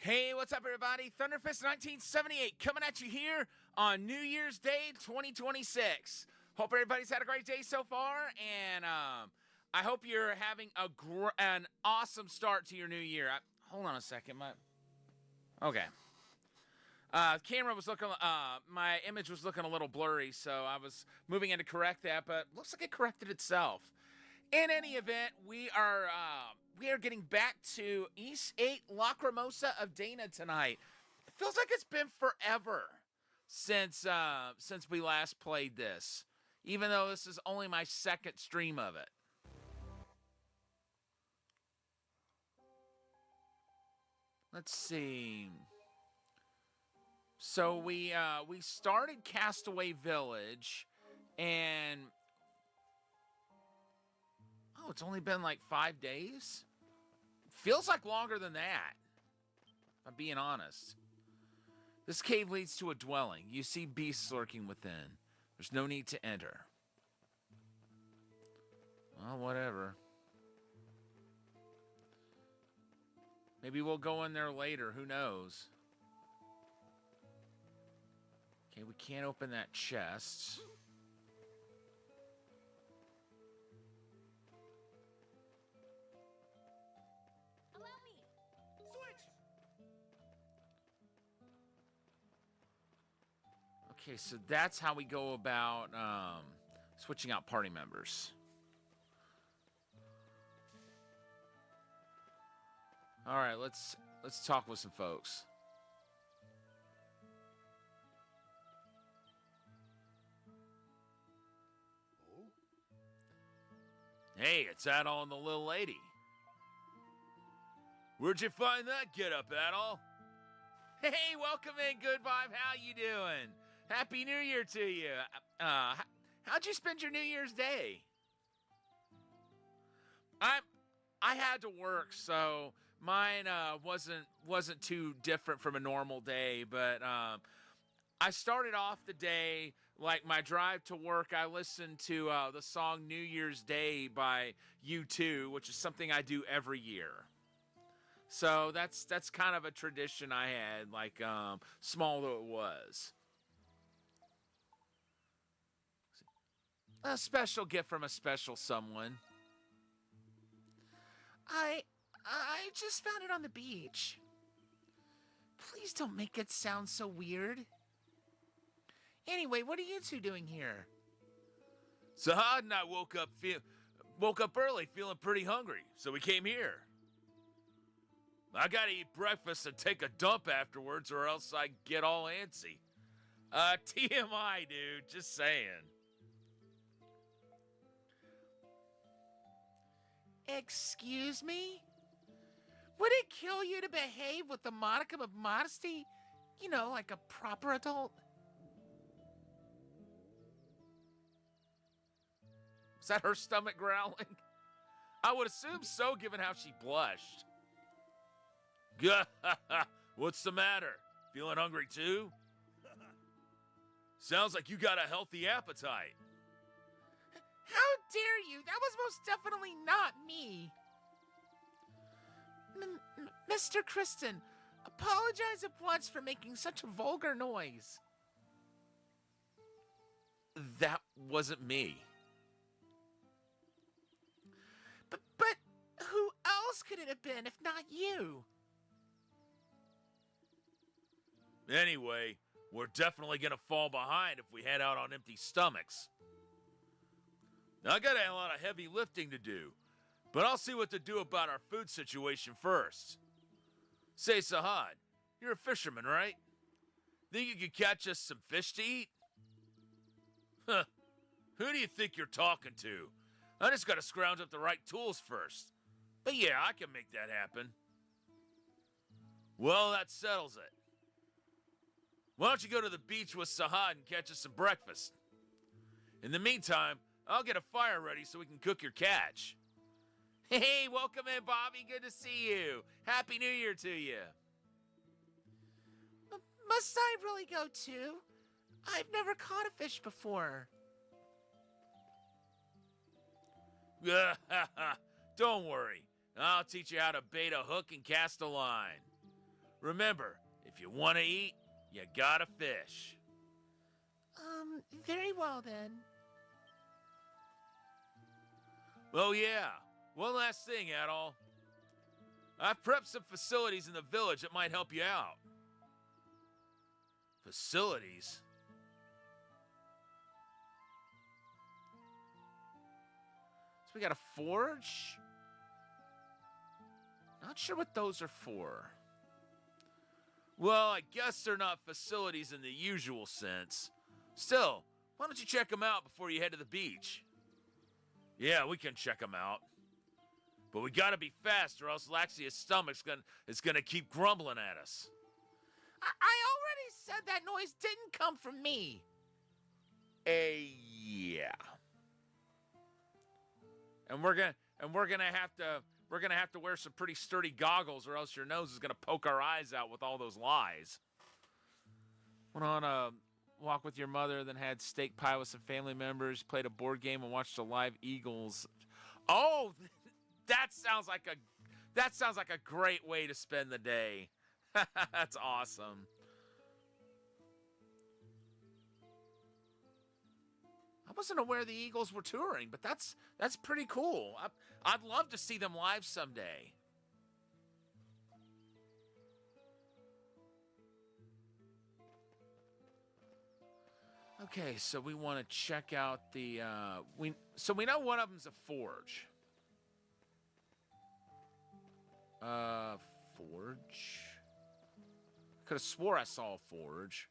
Hey, what's up, everybody? Thunderfist 1978 coming at you here on New Year's Day 2026. Hope everybody's had a great day so far, and I hope you're having an awesome start to your new year. Hold on a second. Okay. Camera was looking, my image was looking a little blurry, so I was moving in to correct that, but looks like it corrected itself. In any event, we are getting back to East 8 Lacrimosa of Dana tonight. It feels like it's been forever since we last played this, even though this is only my second stream of it. Let's see. So we started Castaway Village, and it's only been like 5 days? Feels like longer than that, if I'm being honest. This cave leads to a dwelling. You see beasts lurking within. There's no need to enter. Well, whatever. Maybe we'll go in there later. Who knows? Okay, we can't open that chest. Okay, so that's how we go about switching out party members. All right, let's talk with some folks. Oh? Hey, it's Adol and the little lady. Where'd you find that get-up, Adol? Hey, welcome in, Good Vibe. How you doing? Happy New Year to you. How'd you spend your New Year's Day? I had to work, so mine wasn't too different from a normal day. But I started off the day, like my drive to work. I listened to the song "New Year's Day" by VIII, which is something I do every year. So that's kind of a tradition I had, like small though it was. A special gift from a special someone. I just found it on the beach. Please don't make it sound so weird. Anyway, what are you two doing here? Sahad and I woke up early feeling pretty hungry, so we came here. I gotta eat breakfast and take a dump afterwards or else I get all antsy. TMI, dude, just saying. Excuse me? Would it kill you to behave with the modicum of modesty? You know, like a proper adult? Is that her stomach growling? I would assume so, given how she blushed. What's the matter? Feeling hungry too? Sounds like you got a healthy appetite. How dare you? That was most definitely not me. Mr. Kristen, apologize at once for making such a vulgar noise. That wasn't me. But who else could it have been if not you? Anyway, we're definitely gonna fall behind if we head out on empty stomachs. Now, I got a lot of heavy lifting to do, but I'll see what to do about our food situation first. Say, Sahad, you're a fisherman, right? Think you could catch us some fish to eat? Huh. Who do you think you're talking to? I just gotta scrounge up the right tools first. But yeah, I can make that happen. Well, that settles it. Why don't you go to the beach with Sahad and catch us some breakfast? In the meantime, I'll get a fire ready so we can cook your catch. Hey, welcome in, Bobby. Good to see you. Happy New Year to you. Must I really go too? I've never caught a fish before. Don't worry. I'll teach you how to bait a hook and cast a line. Remember, if you want to eat, you gotta fish. Very well then. Oh, yeah. One last thing, Adol. I've prepped some facilities in the village that might help you out. Facilities? So we got a forge? Not sure what those are for. Well, I guess they're not facilities in the usual sense. Still, why don't you check them out before you head to the beach? Yeah, we can check them out. But we gotta be fast or else Laxia's stomach's gonna keep grumbling at us. I already said that noise didn't come from me. Yeah. And we're gonna have to wear some pretty sturdy goggles or else your nose is gonna poke our eyes out with all those lies. Went on a walk with your mother, then had steak pie with some family members, played a board game and watched the live Eagles. Oh, that sounds like a great way to spend the day. That's awesome. I wasn't aware the Eagles were touring, but that's pretty cool. I'd love to see them live someday. Okay, so we want to check out the we know one of them's a forge. Forge? Could have swore I saw a forge.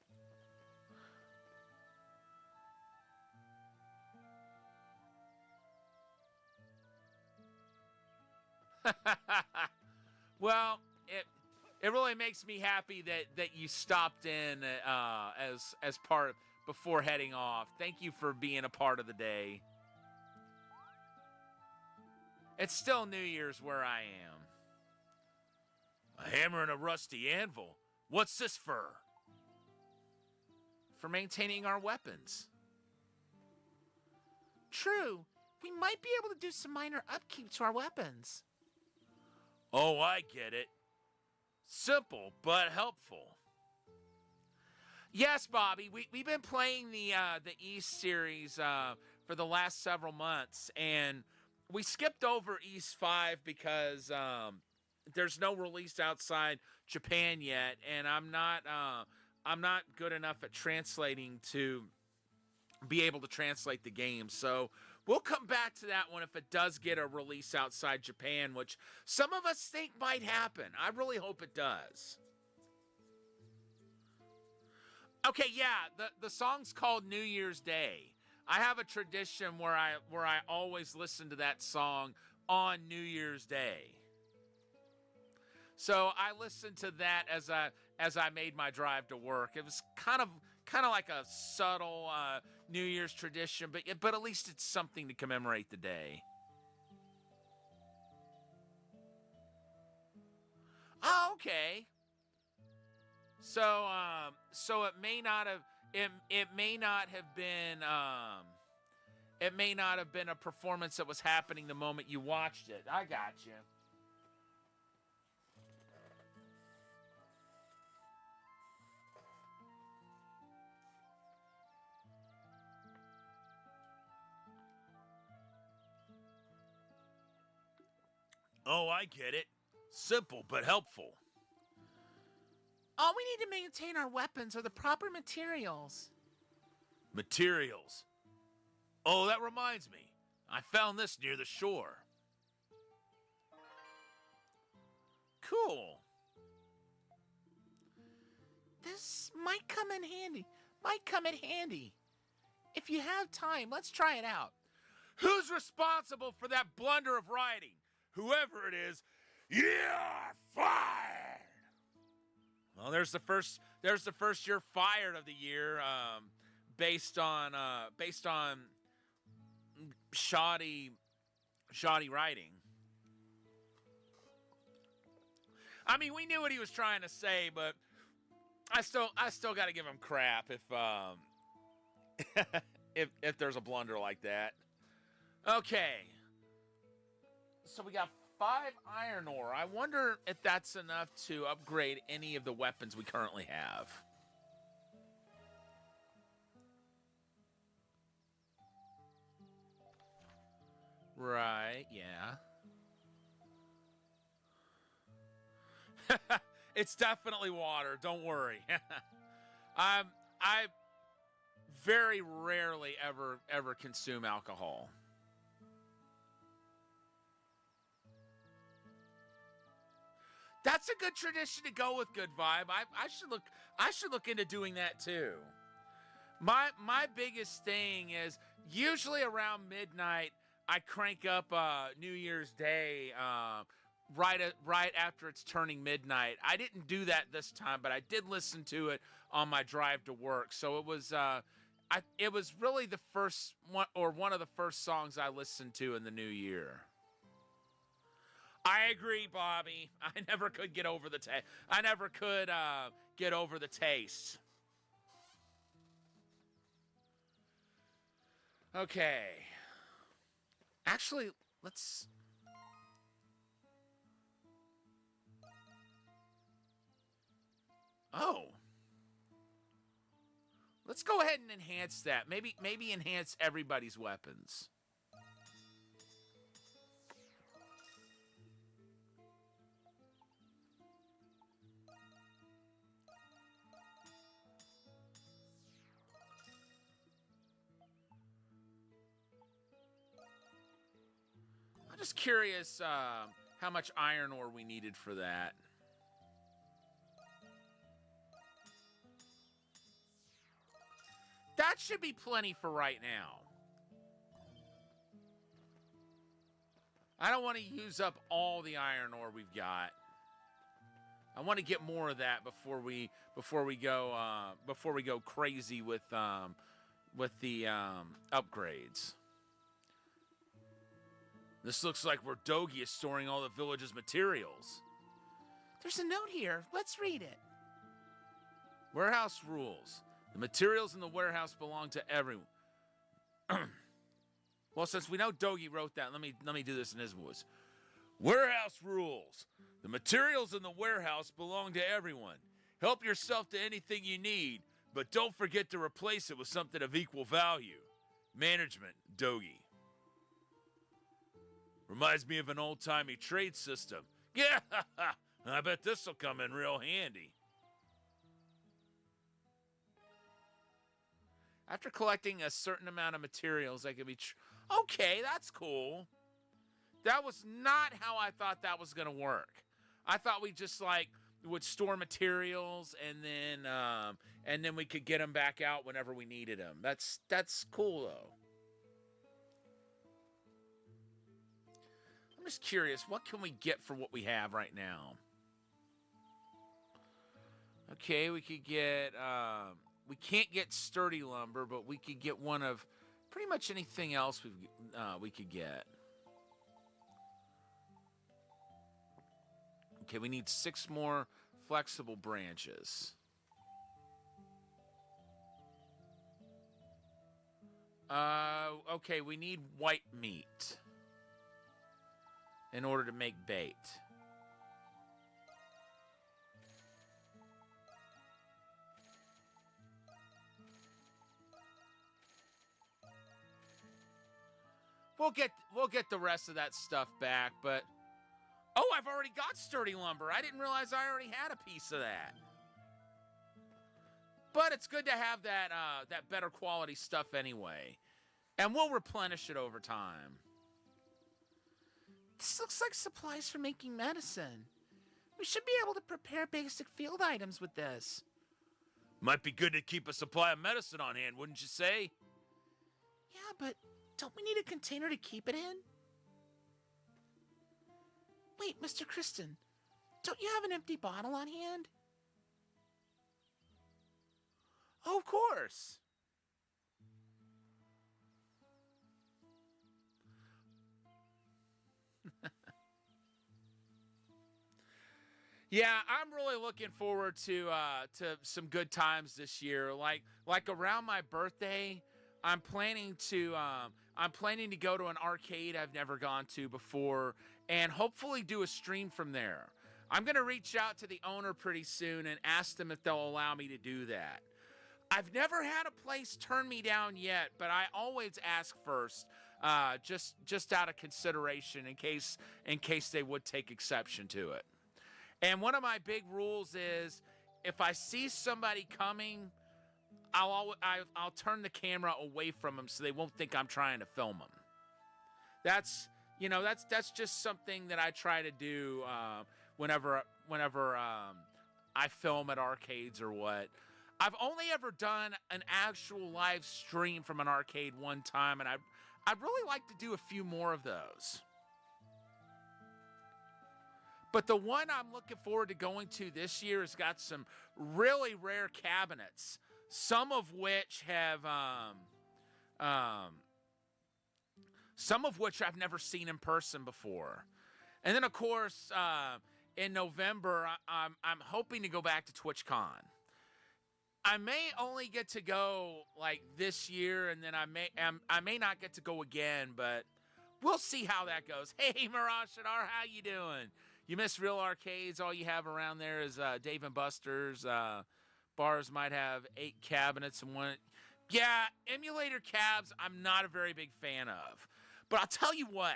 Well, it really makes me happy that you stopped in as part before heading off. Thank you for being a part of the day. It's still New Year's where I am. A hammer and a rusty anvil. What's this for? For maintaining our weapons. True. We might be able to do some minor upkeep to our weapons. Oh, I get it. Simple, but helpful. Yes, Bobby, we've been playing the East series for the last several months, and we skipped over East 5 because there's no release outside Japan yet, and I'm not good enough at translating to be able to translate the game. So we'll come back to that one if it does get a release outside Japan, which some of us think might happen. I really hope it does. Okay, yeah, the song's called New Year's Day. I have a tradition where I always listen to that song on New Year's Day. So I listened to that as I made my drive to work. It was kind of like a subtle New Year's tradition, but at least it's something to commemorate the day. Oh, okay. So it may not have been a performance that was happening the moment you watched it. I got you. Oh, I get it. Simple but helpful. All we need to maintain our weapons are the proper materials. Materials. Oh, that reminds me. I found this near the shore. Cool. This might come in handy. If you have time, let's try it out. Who's responsible for that blunder of writing? Whoever it is, you're fired. Well, there's the first you're fired of the year, based on shoddy writing. I mean, we knew what he was trying to say, but I still got to give him crap if there's a blunder like that. Okay. So we got 5 iron ore. I wonder if that's enough to upgrade any of the weapons we currently have. Right, yeah. It's definitely water, don't worry. I very rarely ever consume alcohol. That's a good tradition to go with, Good Vibe. I should look into doing that too. My biggest thing is usually around midnight I crank up New Year's Day right after it's turning midnight. I didn't do that this time, but I did listen to it on my drive to work. So it was really the first one, or one of the first songs I listened to in the new year. I agree, Bobby. I never could get over the taste. Okay. Actually, let's... Oh. Let's go ahead and enhance that. Maybe enhance everybody's weapons. I'm just curious how much iron ore we needed for that. That should be plenty for right now. I don't want to use up all the iron ore we've got. I want to get more of that before we go crazy with the upgrades. This looks like where Dogi is storing all the village's materials. There's a note here. Let's read it. Warehouse rules. The materials in the warehouse belong to everyone. Well, since we know Dogi wrote that, let me do this in his voice. Warehouse rules. The materials in the warehouse belong to everyone. Help yourself to anything you need, but don't forget to replace it with something of equal value. Management, Dogi. Reminds me of an old-timey trade system. Yeah, I bet this will come in real handy. After collecting a certain amount of materials, I could be... Okay, that's cool. That was not how I thought that was going to work. I thought we just, would store materials and then we could get them back out whenever we needed them. That's cool, though. I'm just curious, what can we get for what we have right now? Okay, we could get... we can't get sturdy lumber, but we could get one of pretty much anything else we could get. Okay, we need 6 more flexible branches. Okay, we need white meat in order to make bait. We'll get the rest of that stuff back, but oh, I've already got sturdy lumber. I didn't realize I already had a piece of that. But it's good to have that better quality stuff anyway. And we'll replenish it over time. This looks like supplies for making medicine. We should be able to prepare basic field items with this. Might be good to keep a supply of medicine on hand, wouldn't you say? Yeah, but don't we need a container to keep it in? Wait, Mr. Kristen, don't you have an empty bottle on hand? Oh, of course. Yeah, I'm really looking forward to some good times this year. Like around my birthday, I'm planning to I'm planning to go to an arcade I've never gone to before and hopefully do a stream from there. I'm going to reach out to the owner pretty soon and ask them if they'll allow me to do that. I've never had a place turn me down yet, but I always ask first, just out of consideration in case they would take exception to it. And one of my big rules is if I see somebody coming, I'll turn the camera away from them so they won't think I'm trying to film them. That's just something that I try to do whenever I film at arcades or what. I've only ever done an actual live stream from an arcade one time, and I'd really like to do a few more of those. But the one I'm looking forward to going to this year has got some really rare cabinets, some of which I've never seen in person before. And then, of course, in November, I'm hoping to go back to TwitchCon. I may only get to go like this year, and then I may not get to go again, but we'll see how that goes. Hey, Mirage Shadar, how you doing? You miss real arcades? All you have around there is Dave & Buster's. Bars might have 8 cabinets and one. Yeah, emulator cabs I'm not a very big fan of. But I'll tell you what,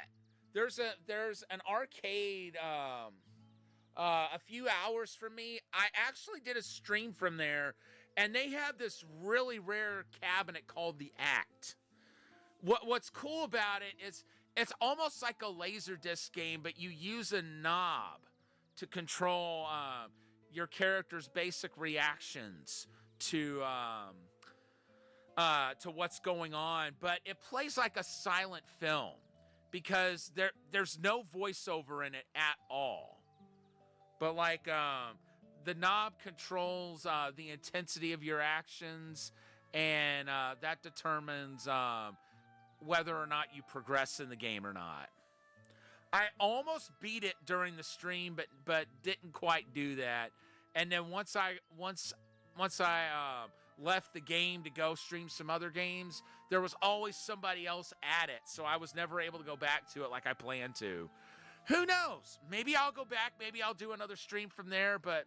there's an arcade a few hours from me. I actually did a stream from there, and they have this really rare cabinet called the Act. What's cool about it is it's almost like a Laserdisc game, but you use a knob to control your character's basic reactions to what's going on. But it plays like a silent film because there's no voiceover in it at all. But like the knob controls the intensity of your actions, and that determines whether or not you progress in the game or not. I almost beat it during the stream, but didn't quite do that. And then once I left the game to go stream some other games, there was always somebody else at it, so I was never able to go back to it like I planned to. Who knows? Maybe I'll go back. Maybe I'll do another stream from there. But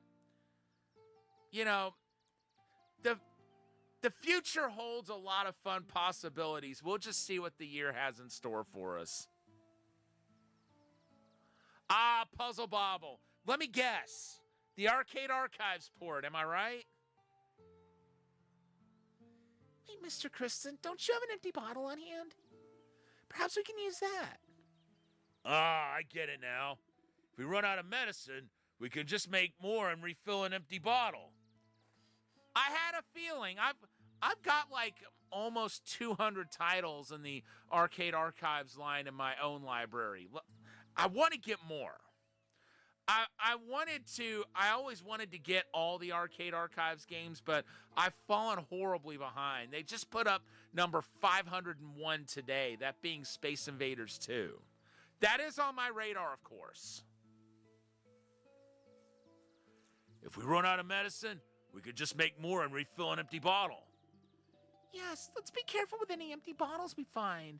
you know, the future holds a lot of fun possibilities. We'll just see what the year has in store for us. Puzzle Bobble. Let me guess. The Arcade Archives port, am I right? Hey, Mr. Kristen, don't you have an empty bottle on hand? Perhaps we can use that. I get it now. If we run out of medicine, we can just make more and refill an empty bottle. I had a feeling. I've got like almost 200 titles in the Arcade Archives line in my own library. I want to get more. I always wanted to get all the Arcade Archives games, but I've fallen horribly behind. They just put up number 501 today, that being Space Invaders 2. That is on my radar, of course. If we run out of medicine, we could just make more and refill an empty bottle. Yes, let's be careful with any empty bottles we find.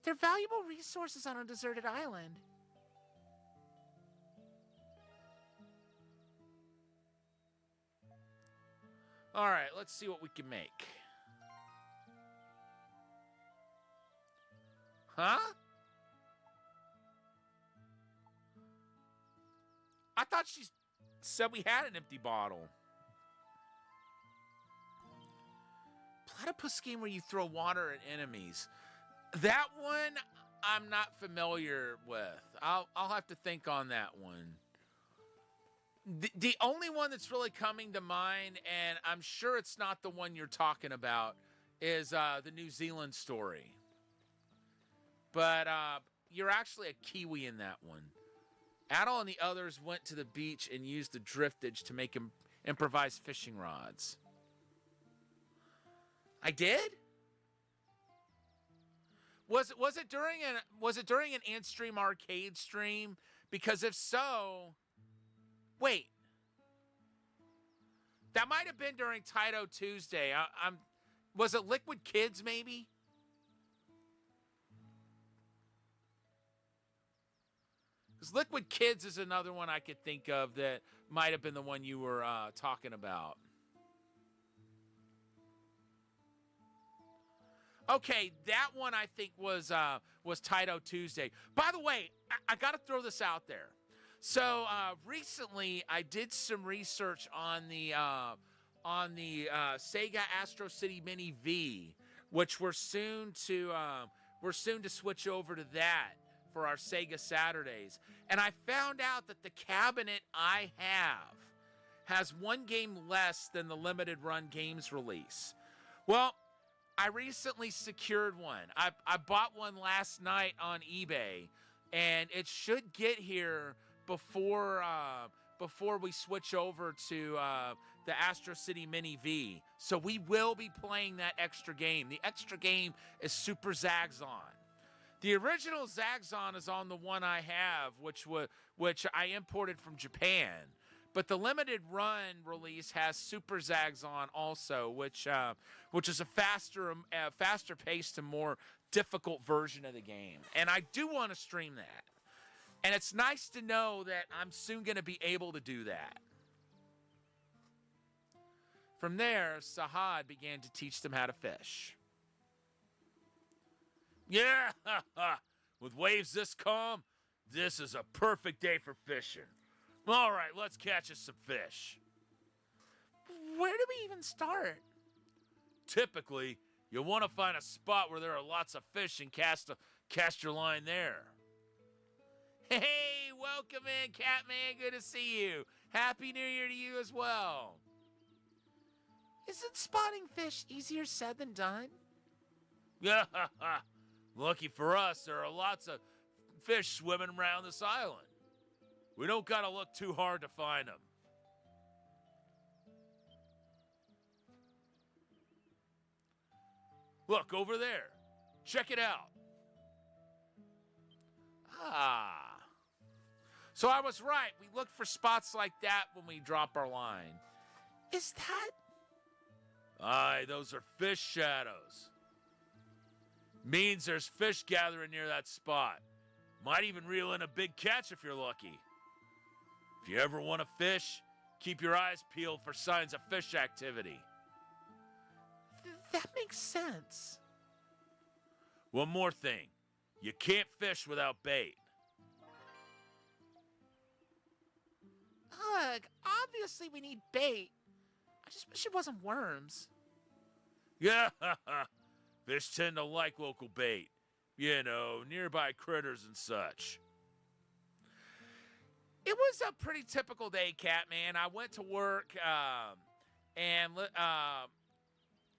They're valuable resources on a deserted island. All right, let's see what we can make. Huh? I thought she said we had an empty bottle. Platypus game where you throw water at enemies. That one I'm not familiar with. I'll have to think on that one. The only one that's really coming to mind, and I'm sure it's not the one you're talking about, is the New Zealand story. But you're actually a Kiwi in that one. Adel and the others went to the beach and used the driftage to make improvised fishing rods. I did? Was it during an Antstream arcade stream? Because if so, wait. That might have been during Taito Tuesday. Was it Liquid Kids maybe? Because Liquid Kids is another one I could think of that might have been the one you were talking about. Okay, that one I think was Taito Tuesday. By the way, I got to throw this out there. So recently, I did some research on the Sega Astro City Mini V, which we're soon to switch over to that for our Sega Saturdays. And I found out that the cabinet I have has one game less than the limited run games release. Well, I recently secured one. I bought one last night on eBay, and it should get here before we switch over to the Astro City Mini V. So we will be playing that extra game. The extra game is Super Zaxxon. The original Zaxxon is on the one I have, which I imported from Japan. But the limited run release has Super Zaxxon also, which is a faster paced and more difficult version of the game. And I do want to stream that. And it's nice to know that I'm soon going to be able to do that. From there, Sahad began to teach them how to fish. Yeah, with waves this calm, this is a perfect day for fishing. All right, let's catch us some fish. Where do we even start? Typically, you'll want to find a spot where there are lots of fish and cast your line there. Hey, welcome in, Catman. Good to see you. Happy New Year to you as well. Isn't spotting fish easier said than done? Yeah, lucky for us, there are lots of fish swimming around this island. We don't gotta look too hard to find them. Look, over there. Check it out. Ah. So I was right. We look for spots like that when we drop our line. Is that? Aye, those are fish shadows. Means there's fish gathering near that spot. Might even reel in a big catch if you're lucky. If you ever want to fish, keep your eyes peeled for signs of fish activity. That makes sense. One more thing. You can't fish without bait. Ugh, obviously we need bait. I just wish it wasn't worms. Yeah, fish tend to like local bait. You know, nearby critters and such. It was a pretty typical day, Catman. I went to work and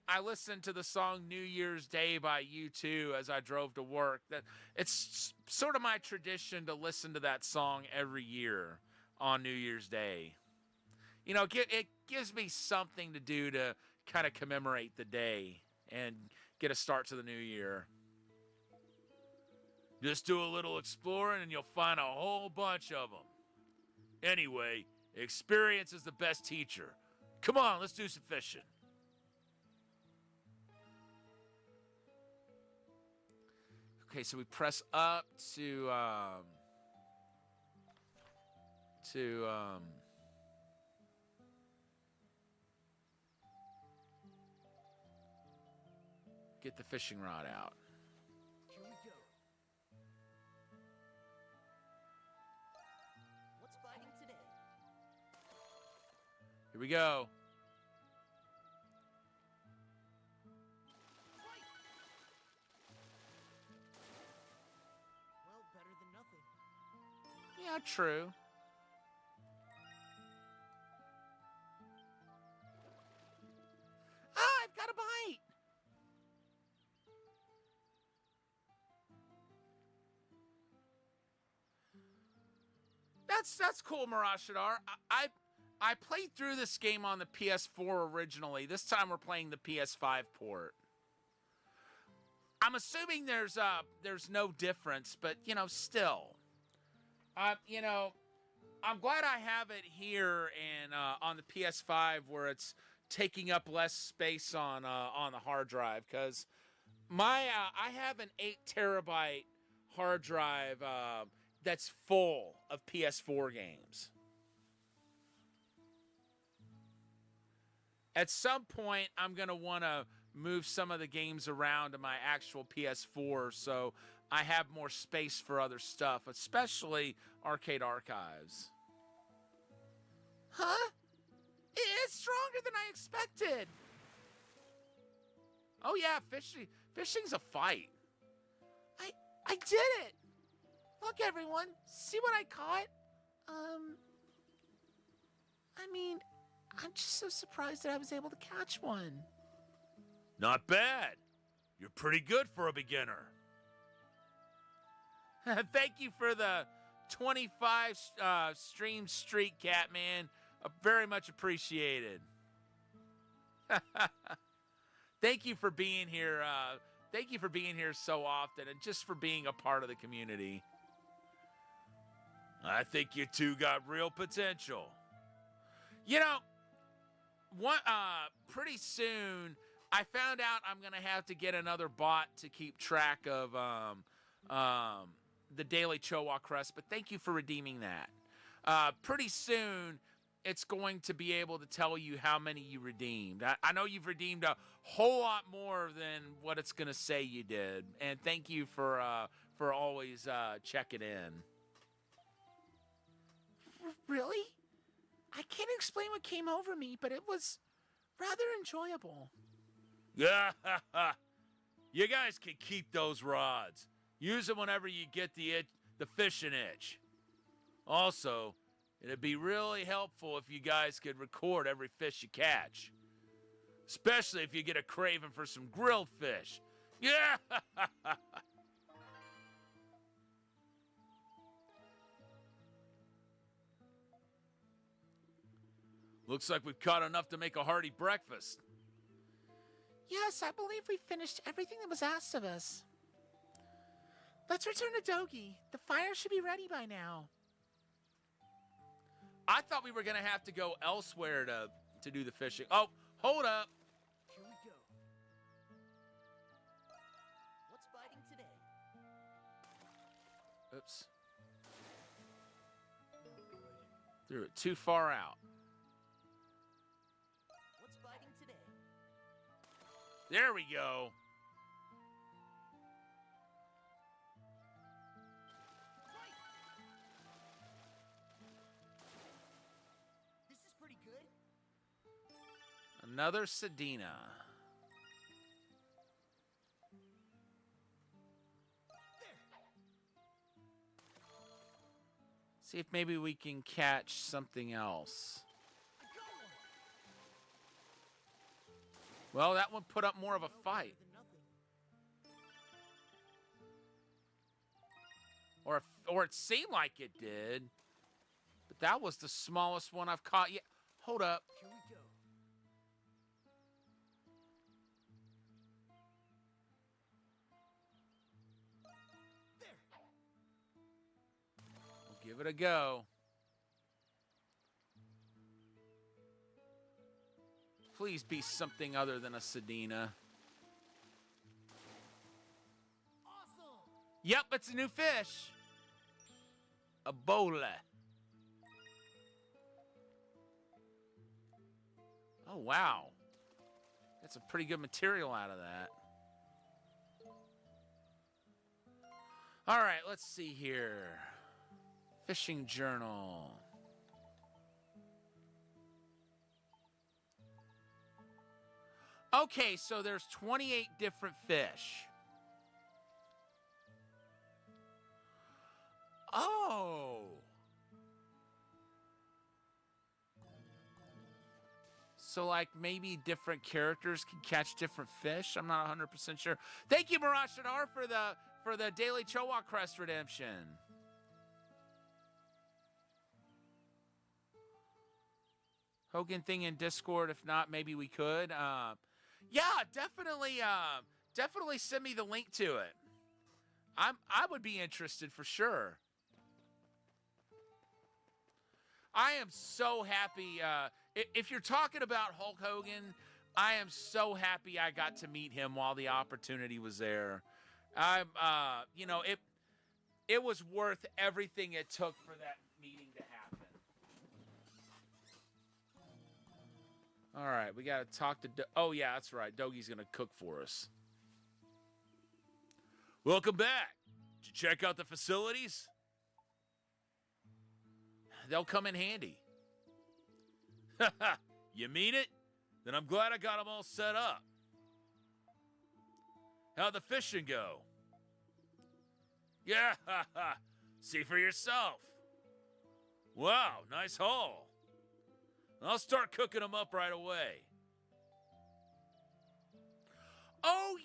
I listened to the song New Year's Day by U2 as I drove to work. It's sort of my tradition to listen to that song every year on New Year's Day. You know, it gives me something to do to kind of commemorate the day and get a start to the new year. Just do a little exploring and you'll find a whole bunch of them. Anyway, experience is the best teacher. Come on, let's do some fishing. Okay, so we press up to get the fishing rod out. Here we go. What's biting today? Here we go. Well, better than nothing. Yeah, true. Ah, I've got a bite. That's cool, Marashadar. I played through this game on the PS4 originally. This time we're playing the PS5 port. I'm assuming there's no difference, but you know, still. You know, I'm glad I have it here and on the PS5 where it's taking up less space on the hard drive, because I have an 8 terabyte hard drive that's full of PS4 games. At some point, I'm going to want to move some of the games around to my actual PS4 so I have more space for other stuff, especially Arcade Archives. Huh? It's stronger than I expected. Oh yeah, fishing's a fight. I did it. Look, everyone. See what I caught? I mean, I'm just so surprised that I was able to catch one. Not bad. You're pretty good for a beginner. Thank you for the 25 stream streak, Catman. Very much appreciated. Thank you for being here. Thank you for being here so often and just for being a part of the community. I think you two got real potential. You know, pretty soon I found out I'm going to have to get another bot to keep track of the daily Chowa crest, but thank you for redeeming that. Pretty soon it's going to be able to tell you how many you redeemed. I know you've redeemed a whole lot more than what it's going to say you did, and thank you for always checking in. Really? I can't explain what came over me, but it was rather enjoyable. Yeah, you guys can keep those rods. Use them whenever you get the fishing itch. Also, it'd be really helpful if you guys could record every fish you catch. Especially if you get a craving for some grilled fish. Yeah! Looks like we've caught enough to make a hearty breakfast. Yes, I believe we finished everything that was asked of us. Let's return to Dogi. The fire should be ready by now. I thought we were going to have to go elsewhere to do the fishing. Oh, hold up. Here we go. What's biting today? Oops. Threw it too far out. What's biting today? There we go. This is pretty good. Another Sedina. See if maybe we can catch something else. I got one. Well, that one put up more of a fight. Better than nothing. Or it seemed like it did. But that was the smallest one I've caught yet. Hold up. Here we go. There. We'll give it a go. Please be something other than a Sedina. Awesome. Yep, it's a new fish. A bola. Oh, wow. That's a pretty good material out of that. All right, let's see here. Fishing journal. Okay, so there's 28 different fish. Oh. So, like, maybe different characters can catch different fish? I'm not 100% sure. Thank you, Marashadar, for the Daily Chowa Crest redemption. Hogan thing in Discord. If not, maybe we could. Yeah, definitely send me the link to it. I would be interested for sure. I am so happy. If you're talking about Hulk Hogan, I am so happy I got to meet him while the opportunity was there. it was worth everything it took for that meeting to happen. All right, we got to talk to... oh, yeah, that's right. Dogie's going to cook for us. Welcome back. Did you check out the facilities? They'll come in handy. You mean it? Then I'm glad I got them all set up. How'd the fishing go? Yeah, see for yourself. Wow, nice haul. I'll start cooking them up right away. Oh,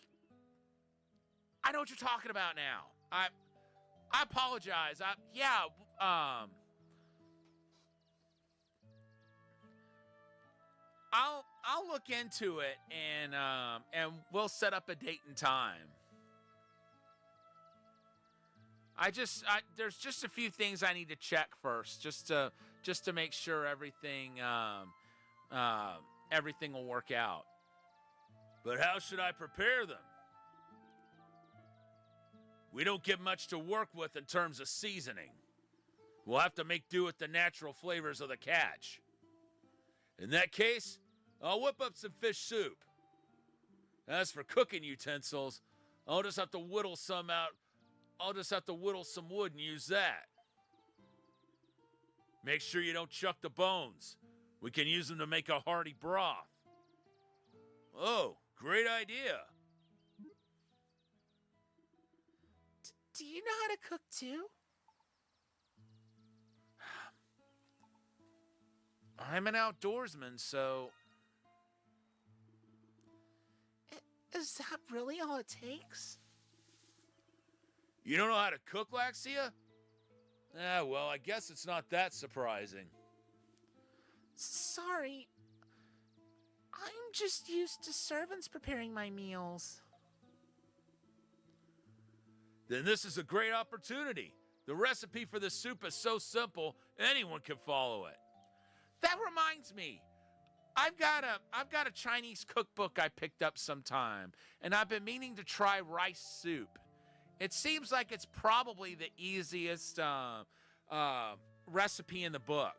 I know what you're talking about now. I apologize. I'll look into it and we'll set up a date and time. There's just a few things I need to check first, just to make sure everything will work out. But how should I prepare them? We don't get much to work with in terms of seasoning. We'll have to make do with the natural flavors of the catch. In that case, I'll whip up some fish soup. As for cooking utensils, I'll just have to whittle some out. I'll just have to whittle some wood and use that. Make sure you don't chuck the bones. We can use them to make a hearty broth. Oh, great idea. Do you know how to cook too? I'm an outdoorsman, so... Is that really all it takes? You don't know how to cook, Laxia? Well, I guess it's not that surprising. Sorry. I'm just used to servants preparing my meals. Then this is a great opportunity. The recipe for the soup is so simple, anyone can follow it. That reminds me. I've got a Chinese cookbook I picked up sometime, and I've been meaning to try rice soup. It seems like it's probably the easiest recipe in the book.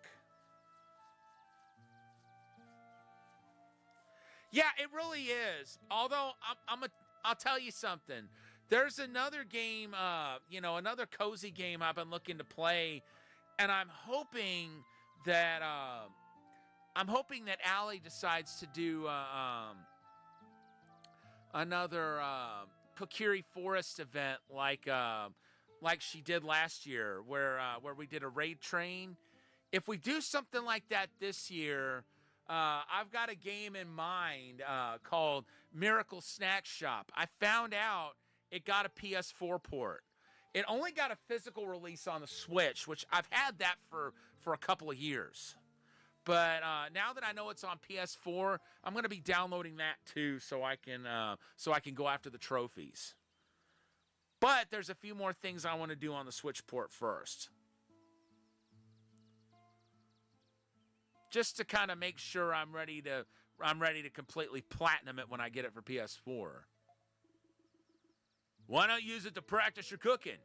Yeah, it really is. Although I'll tell you something. There's another game, another cozy game I've been looking to play, and I'm hoping that Allie decides to do another Kokiri Forest event like she did last year, where we did a raid train. If we do something like that this year, I've got a game in mind called Miracle Snack Shop. I found out it got a PS4 port. It only got a physical release on the Switch, which I've had that for a couple of years. But now that I know it's on PS4, I'm going to be downloading that too, so I can go after the trophies. But there's a few more things I want to do on the Switch port first, just to kind of make sure I'm ready to completely platinum it when I get it for PS4. Why not use it to practice your cooking?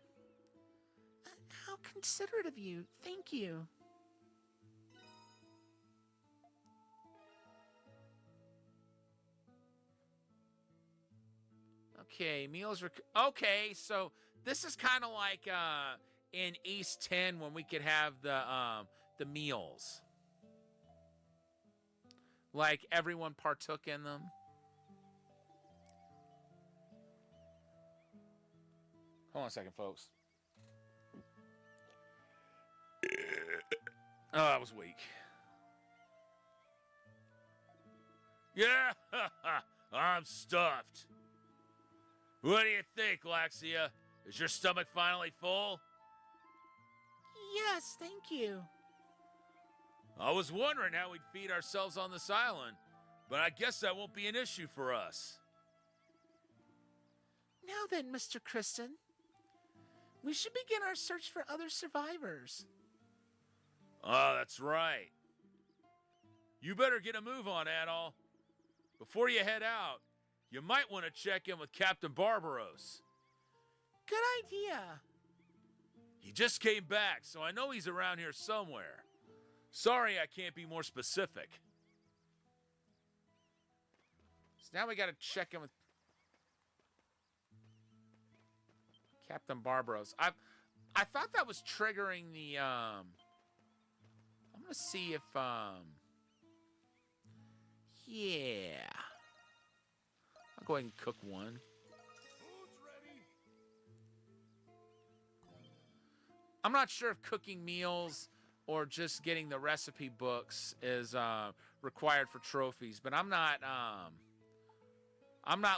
How considerate of you. Thank you. Okay, meals are... Okay, so this is kind of like in East 10 when we could have the meals. Like everyone partook in them. Hold on a second, folks. Oh, that was weak. Yeah, I'm stuffed. What do you think, Laxia? Is your stomach finally full? Yes, thank you. I was wondering how we'd feed ourselves on this island, but I guess that won't be an issue for us. Now then, Mr. Kristen, we should begin our search for other survivors. Oh, that's right. You better get a move on, Adol. Before you head out, you might want to check in with Captain Barbaros. Good idea. He just came back, so I know he's around here somewhere. Sorry I can't be more specific. So now we got to check in with Captain Barbaros. I thought that was triggering the I'm gonna see if yeah. I'll go ahead and cook one. I'm not sure if cooking meals or just getting the recipe books is required for trophies, but I'm not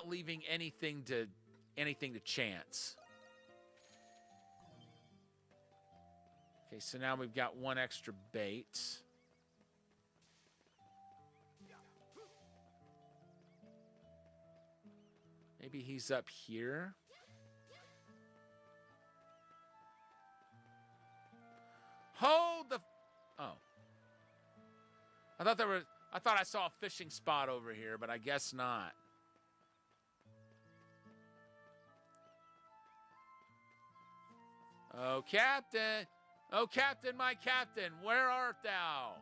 leaving anything to chance. Okay, so now we've got one extra bait. Maybe he's up here. Hold the... Oh. I thought I saw a fishing spot over here, but I guess not. Oh, Captain. Oh, Captain, my Captain, where art thou?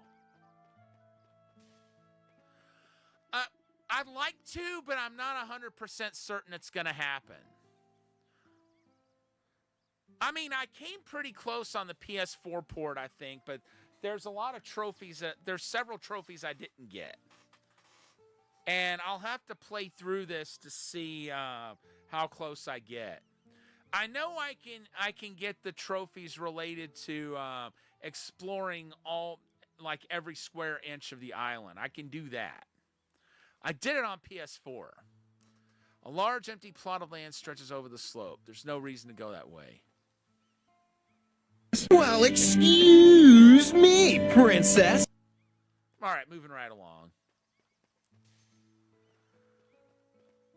I'd like to, but I'm not 100% certain it's going to happen. I mean, I came pretty close on the PS4 port, I think, but there's a lot of trophies. There's several trophies I didn't get. And I'll have to play through this to see how close I get. I know I can get the trophies related to exploring every square inch of the island. I can do that. I did it on PS4. A large empty plot of land stretches over the slope. There's no reason to go that way. Well, excuse me, princess. All right, moving right along.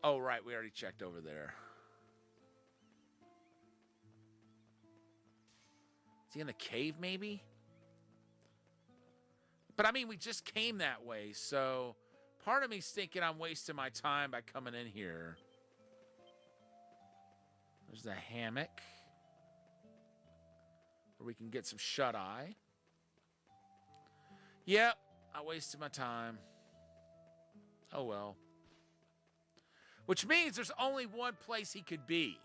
Oh, right, we already checked over there. Is he in the cave, maybe? But, I mean, we just came that way, so part of me's thinking I'm wasting my time by coming in here. There's the hammock where we can get some shut-eye. Yep, I wasted my time. Oh, well. Which means there's only one place he could be.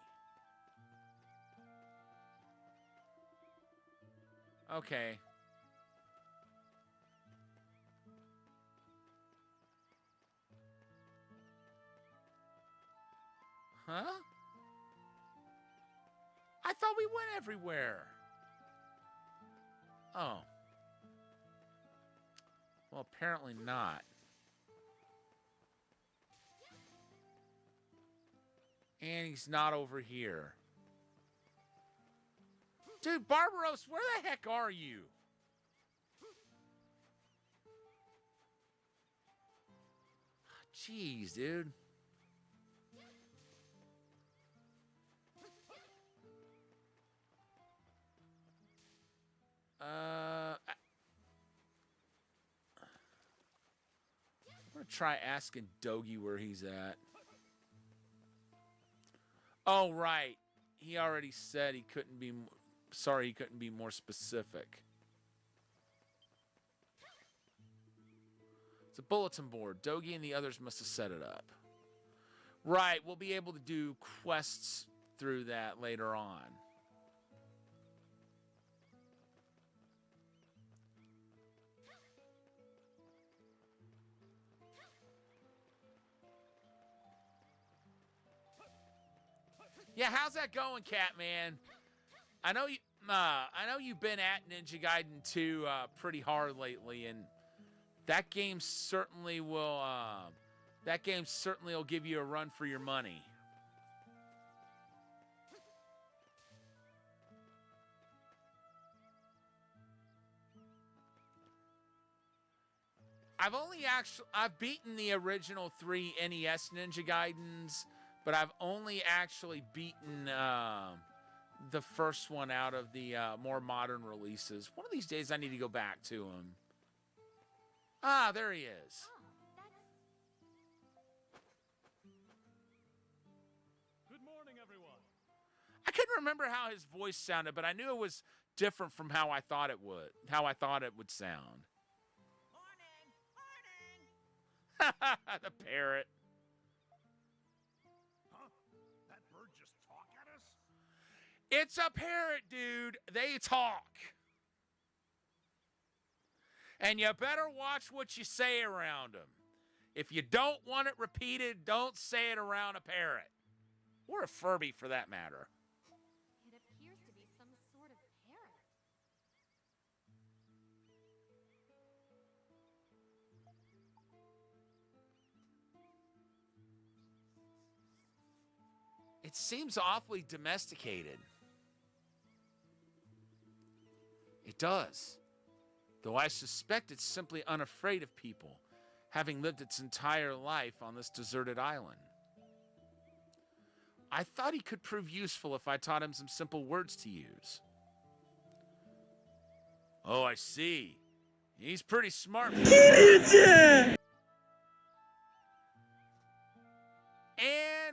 Okay. Huh? I thought we went everywhere. Oh. Well, apparently not. And he's not over here. Dude, Barbaros, where the heck are you? Jeez, dude. I'm gonna try asking Dogi where he's at. Oh, right. He already said he couldn't be... Sorry, he couldn't be more specific. It's a bulletin board. Dogi and the others must have set it up. Right, we'll be able to do quests through that later on. Yeah, how's that going, Catman? I know you've been at Ninja Gaiden 2 pretty hard lately, and that game certainly will give you a run for your money. I've beaten the original 3 NES Ninja Gaidens, but I've only actually beaten the first one out of the more modern releases. One of these days I need to go back to him. Ah, there he is. Good morning, everyone. I couldn't remember how his voice sounded, but I knew it was different from how I thought it would sound. Morning! Morning! The parrot. Huh? That bird just talk at us? It's a parrot, dude. They talk. And you better watch what you say around them. If you don't want it repeated, don't say it around a parrot. Or a Furby, for that matter. It appears to be some sort of parrot. It seems awfully domesticated. It does. Though I suspect it's simply unafraid of people, having lived its entire life on this deserted island. I thought he could prove useful if I taught him some simple words to use. Oh, I see. He's pretty smart. And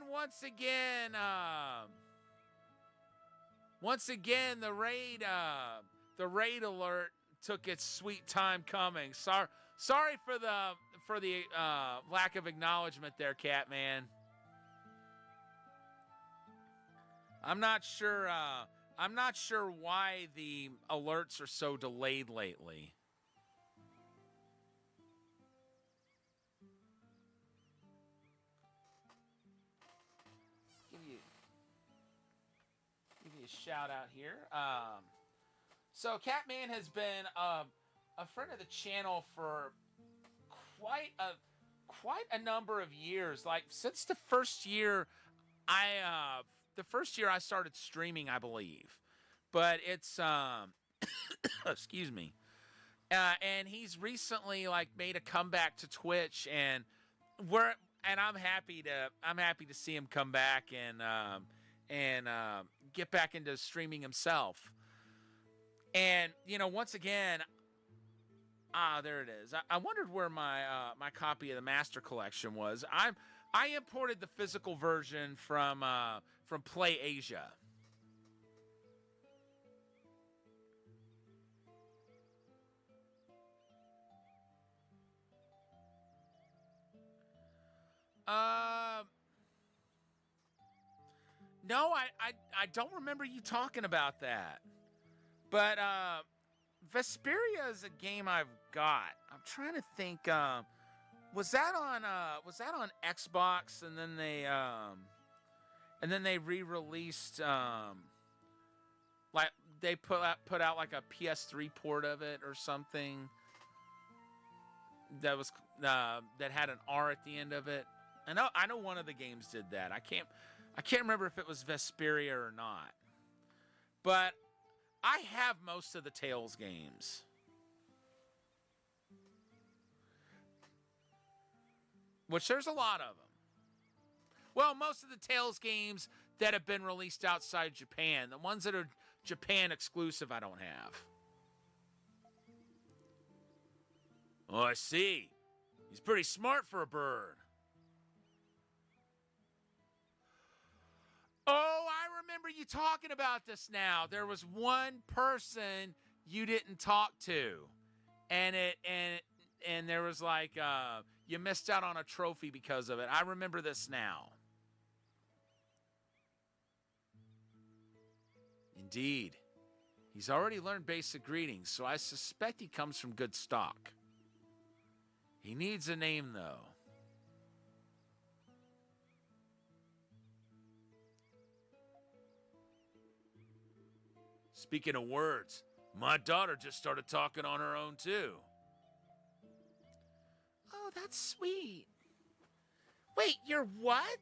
once again, the raid alert took its sweet time coming. Sorry for the lack of acknowledgement there, Catman. I'm not sure why the alerts are so delayed lately. Give you a shout out here. So Catman has been a friend of the channel for quite a number of years. Like since the first year I started streaming, I believe. But it's excuse me. And he's recently like made a comeback to Twitch, and I'm happy to see him come back and get back into streaming himself. And once again, there it is. I wondered where my my copy of the Master Collection was. I imported the physical version from Play Asia. No, I don't remember you talking about that. But Vesperia is a game I've got. I'm trying to think. Was that on Xbox, and then they re-released like they put out like a PS3 port of it or something that was that had an R at the end of it. I know one of the games did that. I can't remember if it was Vesperia or not. But I have most of the Tales games. Which there's a lot of them. Well, most of the Tales games that have been released outside Japan. The ones that are Japan exclusive, I don't have. Oh, I see. He's pretty smart for a bird. Oh, I remember you talking about this now. There was one person you didn't talk to. And there was like you missed out on a trophy because of it. I remember this now. Indeed. He's already learned basic greetings, so I suspect he comes from good stock. He needs a name, though. Speaking of words, my daughter just started talking on her own, too. Oh, that's sweet. Wait, you're what?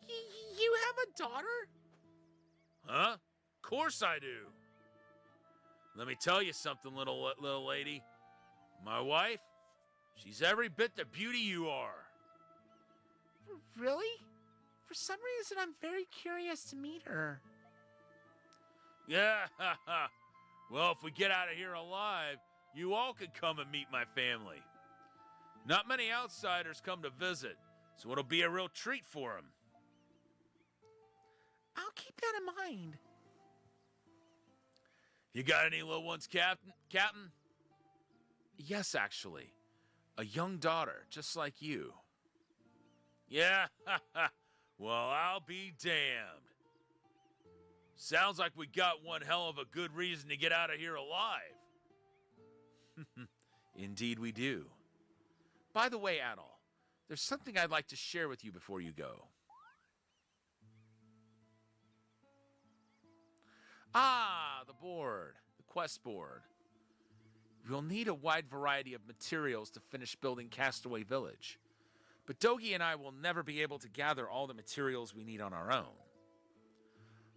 You have a daughter? Huh? Of course I do. Let me tell you something, little lady. My wife, she's every bit the beauty you are. Really? For some reason, I'm very curious to meet her. Yeah, well, if we get out of here alive, you all could come and meet my family. Not many outsiders come to visit, so it'll be a real treat for them. in mind. You got any little ones, Captain? Yes, actually. A young daughter, just like you. Yeah? Well, I'll be damned. Sounds like we got one hell of a good reason to get out of here alive. Indeed we do. By the way, Adol, there's something I'd like to share with you before you go. Ah, the board. The quest board. You'll need a wide variety of materials to finish building Castaway Village. But Dogi and I will never be able to gather all the materials we need on our own.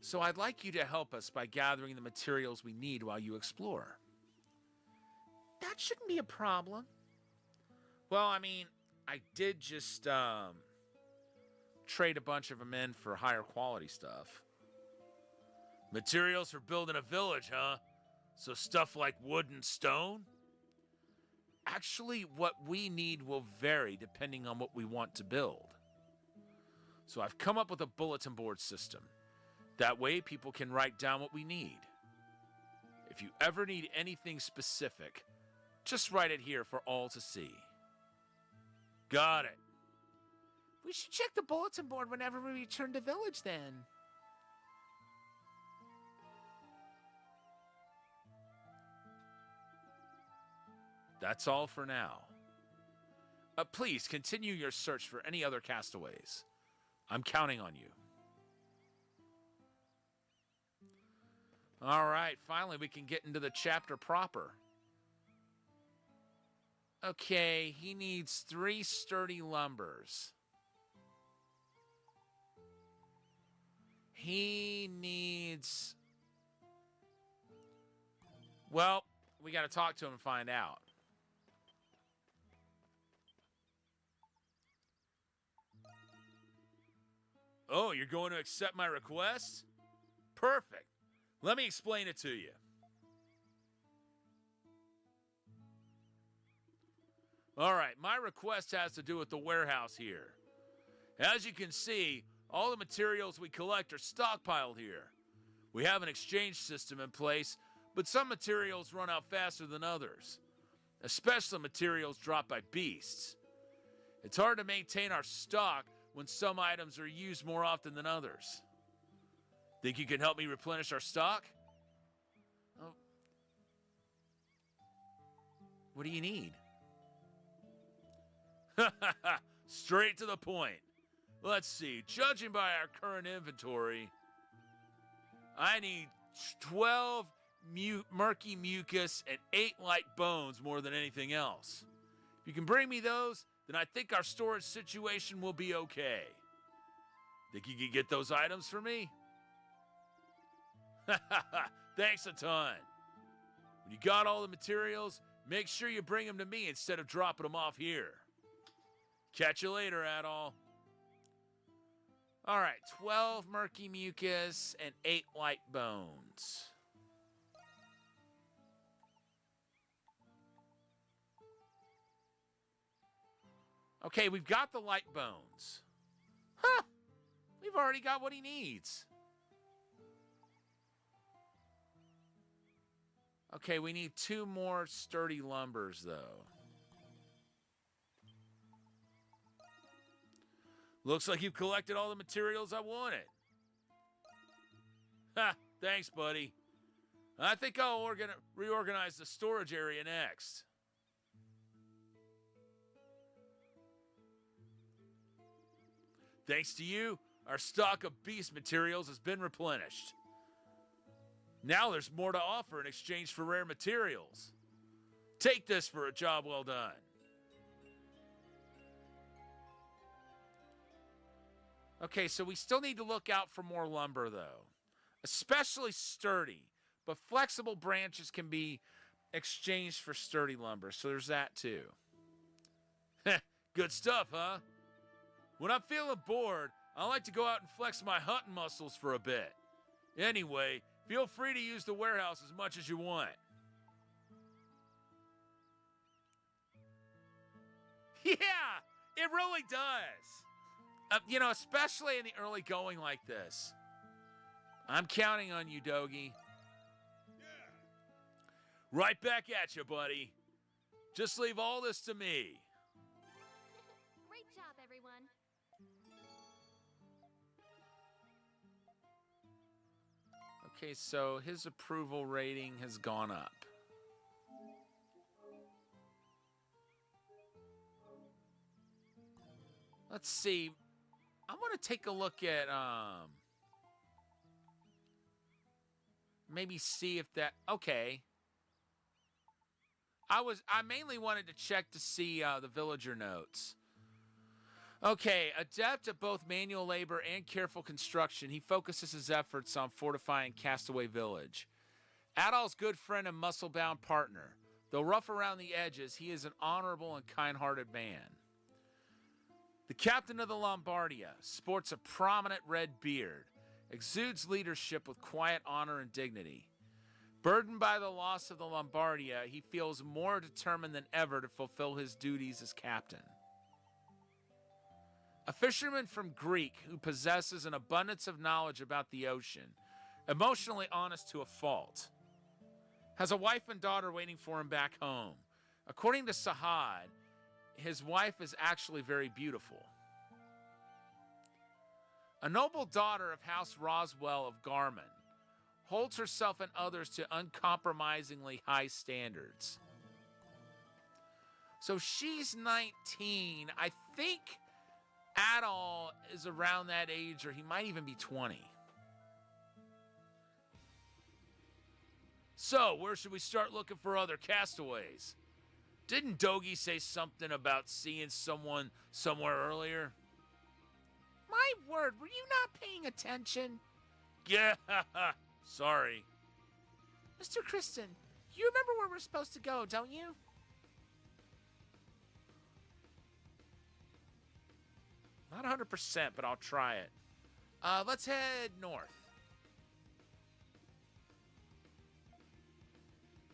So I'd like you to help us by gathering the materials we need while you explore. That shouldn't be a problem. Well, I mean, I did just trade a bunch of them in for higher quality stuff. Materials for building a village, huh? So stuff like wood and stone? Actually, what we need will vary depending on what we want to build. So I've come up with a bulletin board system. That way people can write down what we need. If you ever need anything specific, just write it here for all to see. Got it. We should check the bulletin board whenever we return to village then. That's all for now. Please continue your search for any other castaways. I'm counting on you. All right, finally we can get into the chapter proper. Okay, he needs 3 sturdy lumbers. He needs... Well, we got to talk to him and find out. Oh, you're going to accept my request? Perfect. Let me explain it to you. All right, my request has to do with the warehouse here. As you can see, all the materials we collect are stockpiled here. We have an exchange system in place, but some materials run out faster than others, especially materials dropped by beasts. It's hard to maintain our stock when some items are used more often than others. Think you can help me replenish our stock? Oh. What do you need? Straight to the point. Let's see. Judging by our current inventory, I need 12 murky mucus and 8 light bones more than anything else. If you can bring me those, then I think our storage situation will be okay. Think you can get those items for me? Thanks a ton. When you got all the materials, make sure you bring them to me instead of dropping them off here. Catch you later, Adol. All right, 12 murky mucus and 8 light bones. Okay, we've got the light bones. Huh! We've already got what he needs. Okay, we need 2 more sturdy lumbers, though. Looks like you've collected all the materials I wanted. Ha! Thanks, buddy. I think I'll reorganize the storage area next. Thanks to you, our stock of beast materials has been replenished. Now there's more to offer in exchange for rare materials. Take this for a job well done. Okay, so we still need to look out for more lumber, though. Especially sturdy. But flexible branches can be exchanged for sturdy lumber, so there's that, too. Good stuff, huh? When I'm feeling bored, I like to go out and flex my hunting muscles for a bit. Anyway, feel free to use the warehouse as much as you want. Yeah, it really does. You know, especially in the early going like this. I'm counting on you, Dogie. Right back at you, buddy. Just leave all this to me. Great job, everyone. Okay, so his approval rating has gone up. Let's see. I want to take a look at maybe see if that okay. I mainly wanted to check to see the villager notes. Okay, adept at both manual labor and careful construction, he focuses his efforts on fortifying Castaway Village. Adol's good friend and muscle-bound partner. Though rough around the edges, he is an honorable and kind-hearted man. The captain of the Lombardia sports a prominent red beard, exudes leadership with quiet honor and dignity. Burdened by the loss of the Lombardia, he feels more determined than ever to fulfill his duties as captain. A fisherman from Greek who possesses an abundance of knowledge about the ocean, emotionally honest to a fault, has a wife and daughter waiting for him back home. According to Sahad, his wife is actually very beautiful. A noble daughter of House Roswell of Garmin holds herself and others to uncompromisingly high standards. So she's 19. I think Adol is around that age, or he might even be 20. So, where should we start looking for other castaways? Didn't Dogie say something about seeing someone somewhere earlier? My word, were you not paying attention? Yeah, sorry. Mr. Kristen, you remember where we're supposed to go, don't you? Not 100%, but I'll try it. Let's head north.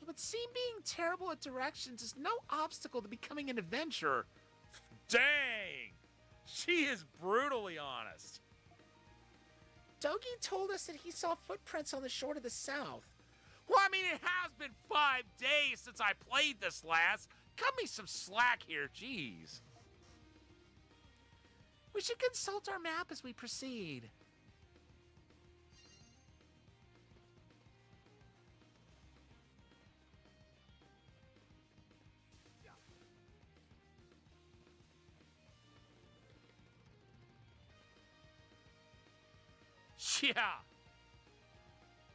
It would seem being terrible at directions is no obstacle to becoming an adventurer. Dang! She is brutally honest. Dogie told us that he saw footprints on the shore to the south. Well, I mean, it has been 5 days since I played this last. Cut me some slack here, jeez. We should consult our map as we proceed. Yeah.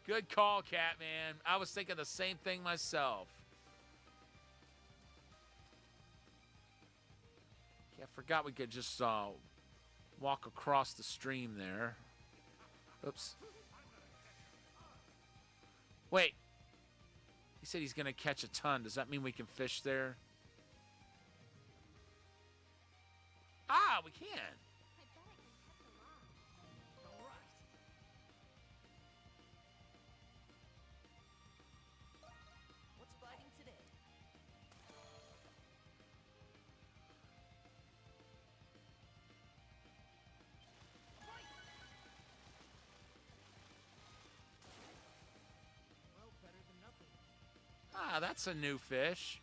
Good call, Catman. I was thinking the same thing myself. Yeah, I forgot we could just walk across the stream there. Oops. Wait. He said he's going to catch a ton. Does that mean we can fish there? Ah, we can. I bet I can catch a lot. What's biting today? Well, better than nothing. Ah, that's a new fish.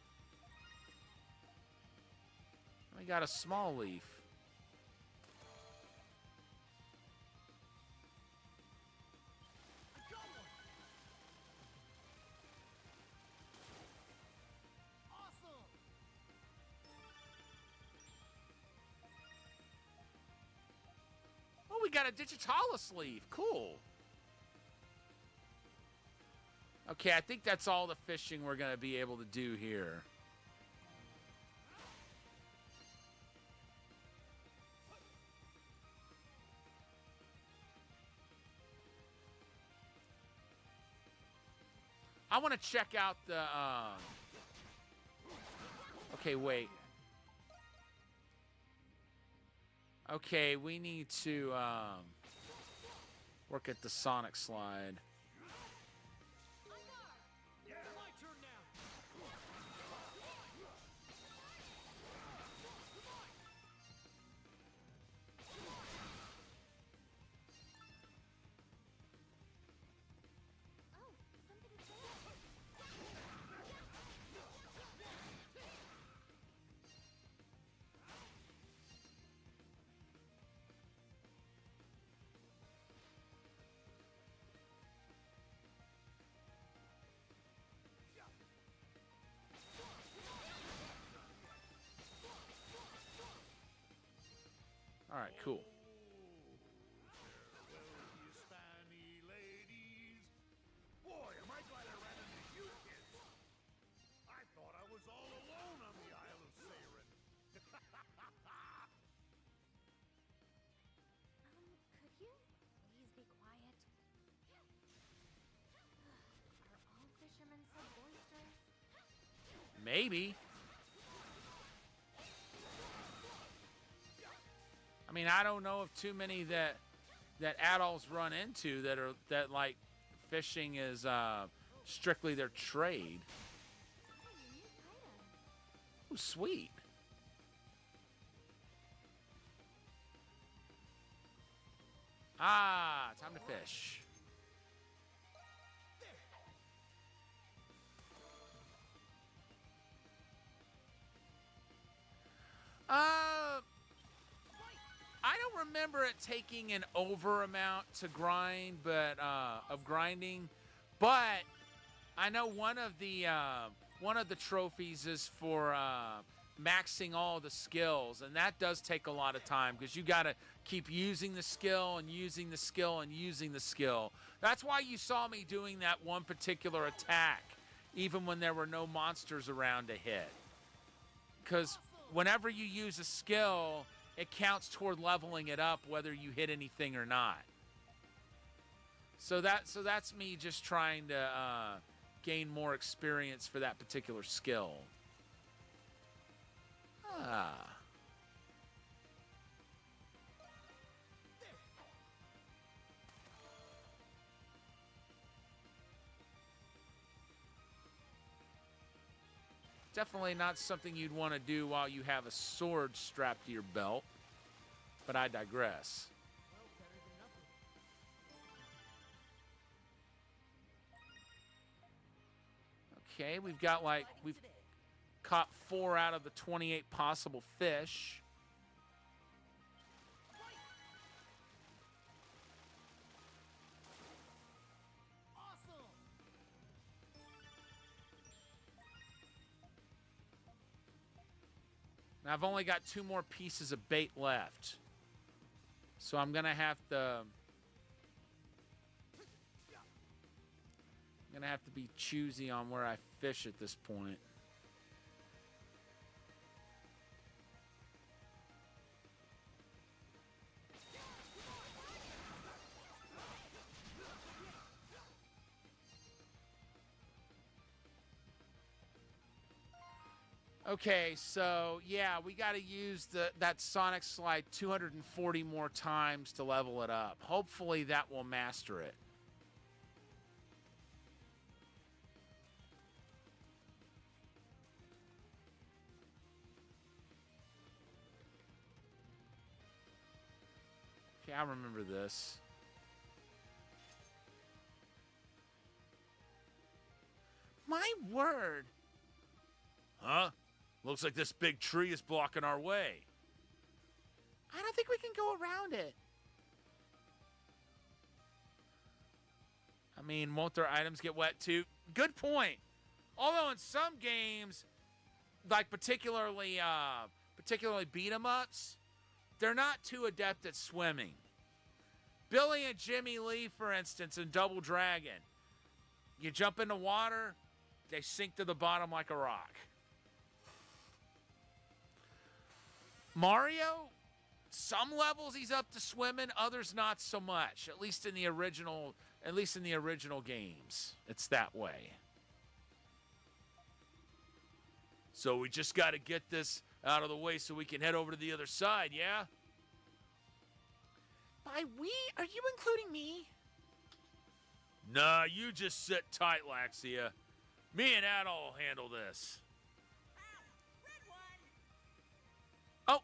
We got a small leaf. I got one. Awesome. Oh, we got a digitalis leaf. Cool. Okay, I think that's all the fishing we're going to be able to do here. I want to check out the... Okay, wait. Okay, we need to work at the Sonic slide. Yeah, my turn now. right, cool. Pakistani ladies. Boy, am I glad I ran into you kids. I thought I was all alone on the Isle of Seiren. Could you please be quiet? Are all fishermen so boisterous? Maybe. I mean, I don't know of too many that adults run into that like fishing is strictly their trade. Oh, a new item. Oh, sweet. Ah, time to fish. I don't remember it taking an over amount to grind, but of grinding, but I know one of the trophies is for maxing all the skills, and that does take a lot of time because you got to keep using the skill and using the skill and using the skill. That's why you saw me doing that one particular attack, even when there were no monsters around to hit. Because whenever you use a skill, it counts toward leveling it up, whether you hit anything or not. So that's me just trying to gain more experience for that particular skill. Ah. Definitely not something you'd want to do while you have a sword strapped to your belt, but I digress. Well, better than nothing. Okay, we've caught 4 out of the 28 possible fish. Awesome! Now I've only got 2 more pieces of bait left. So I'm going to have to be choosy on where I fish at this point. Okay, so yeah, we got to use that Sonic Slide 240 more times to level it up. Hopefully that will master it. Okay, I remember this. My word. Huh? Looks like this big tree is blocking our way. I don't think we can go around it. I mean, won't their items get wet too? Good point. Although in some games, like particularly beat 'em ups, they're not too adept at swimming. Billy and Jimmy Lee, for instance, in Double Dragon, you jump in the water, they sink to the bottom like a rock. Mario, some levels he's up to swimming, others not so much. At least in the original games, it's that way. So we just got to get this out of the way so we can head over to the other side, yeah? By we, are you including me? Nah, you just sit tight, Laxia. Me and Adol will handle this. Oh!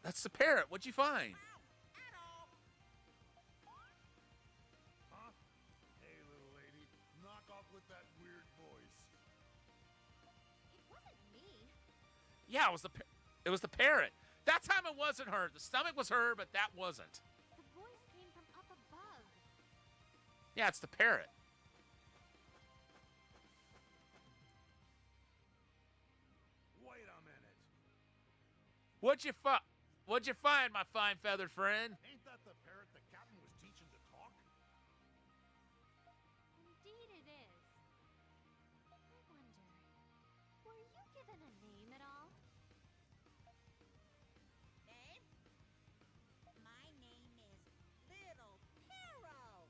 That's the parrot. What'd you find? Huh? Hey, little lady. Knock off with that weird voice. It wasn't me. Yeah, it was the parrot. That time it wasn't her. The stomach was her, but that wasn't. The voice came from up above. Yeah, it's the parrot. Wait a minute. What'd you find, my fine feathered friend? Ain't that the parrot the captain was teaching to talk? Indeed it is. I wonder, were you given a name at all? Name? My name is Little Parrow.